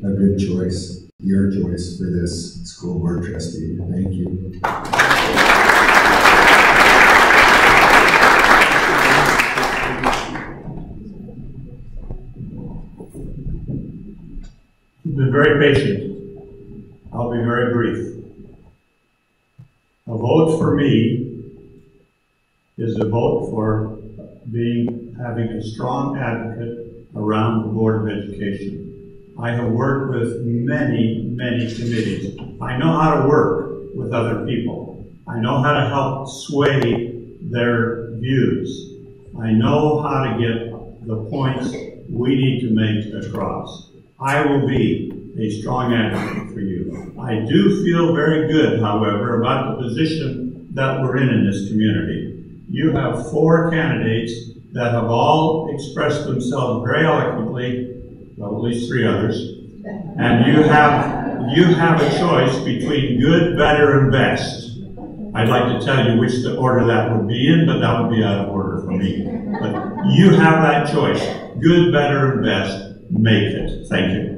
a good choice, your choice for this school board trustee. Thank you. You've been very patient. I'll be very brief. A vote for me is a vote for having a strong advocate around the Board of Education. I have worked with many, many committees. I know how to work with other people. I know how to help sway their views. I know how to get the points we need to make across. I will be a strong advocate for you. I do feel very good, however, about the position that we're in this community. You have 4 candidates that have all expressed themselves very eloquently, well, at least 3 others, and you have a choice between good, better, and best. I'd like to tell you which the order that would be in, but that would be out of order for me. But you have that choice. Good, better, and best. Make it. Thank you.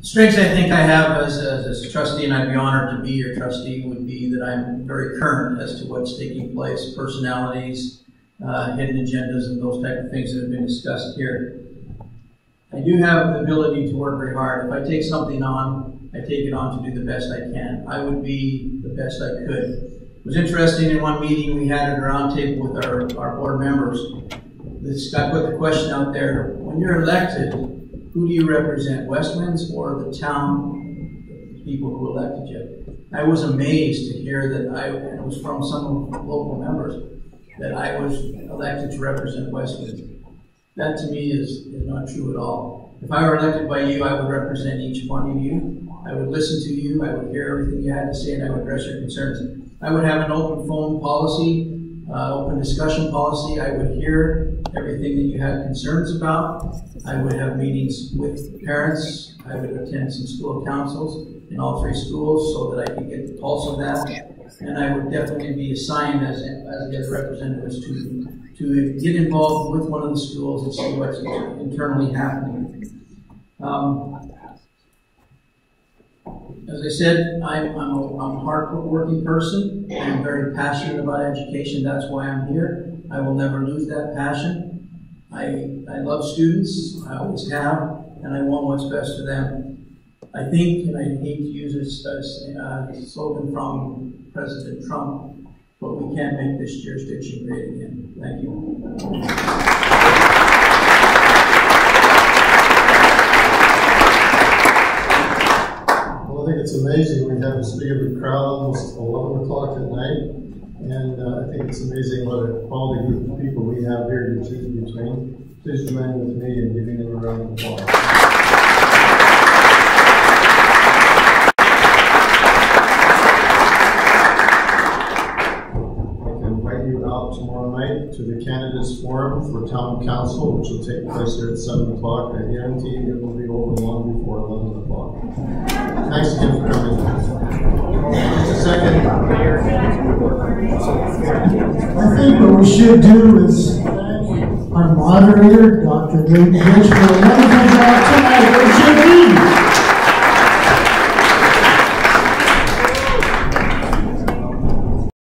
Strengths I think I have as a trustee, and I'd be honored to be your trustee, would be that I'm very current as to what's taking place, personalities, hidden agendas, and those type of things that have been discussed here. I do have the ability to work very hard. If I take something on, I take it on to do the best I can. I would be the best I could. It was interesting in one meeting we had at a round table with our board members. This guy put the question out there, when you're elected, who do you represent, Westlands or the town people who elected you? I was amazed to hear that and it was from some of the local members, that I was elected to represent Westlands. That to me is not true at all. If I were elected by you, I would represent each one of you. I would listen to you, I would hear everything you had to say, and I would address your concerns. I would have an open phone policy open discussion policy. I would hear everything that you had concerns about. I would have meetings with parents. I would attend some school councils in all 3 schools so that I could get the pulse of that. And I would definitely be assigned as the other representatives to get involved with one of the schools and see what's internally happening. As I said, I'm a hard-working person. I'm very passionate about education. That's why I'm here. I will never lose that passion. I love students. I always have, and I want what's best for them. I think, and I hate to use a slogan from President Trump, but we can't make this jurisdiction great again. Thank you. I think it's amazing. We have this big of a crowd, almost 11 o'clock at night, and I think it's amazing what a quality group of people we have here to choose between. Please join with me in giving them a round of applause. Tomorrow night to the Candidates Forum for Town Council, which will take place here at 7 o'clock. I guarantee it will be over long before 11 o'clock. Thanks again for coming. Just a second. I think what we should do is thank our moderator, Dr. David Rich, for a wonderful job tonight.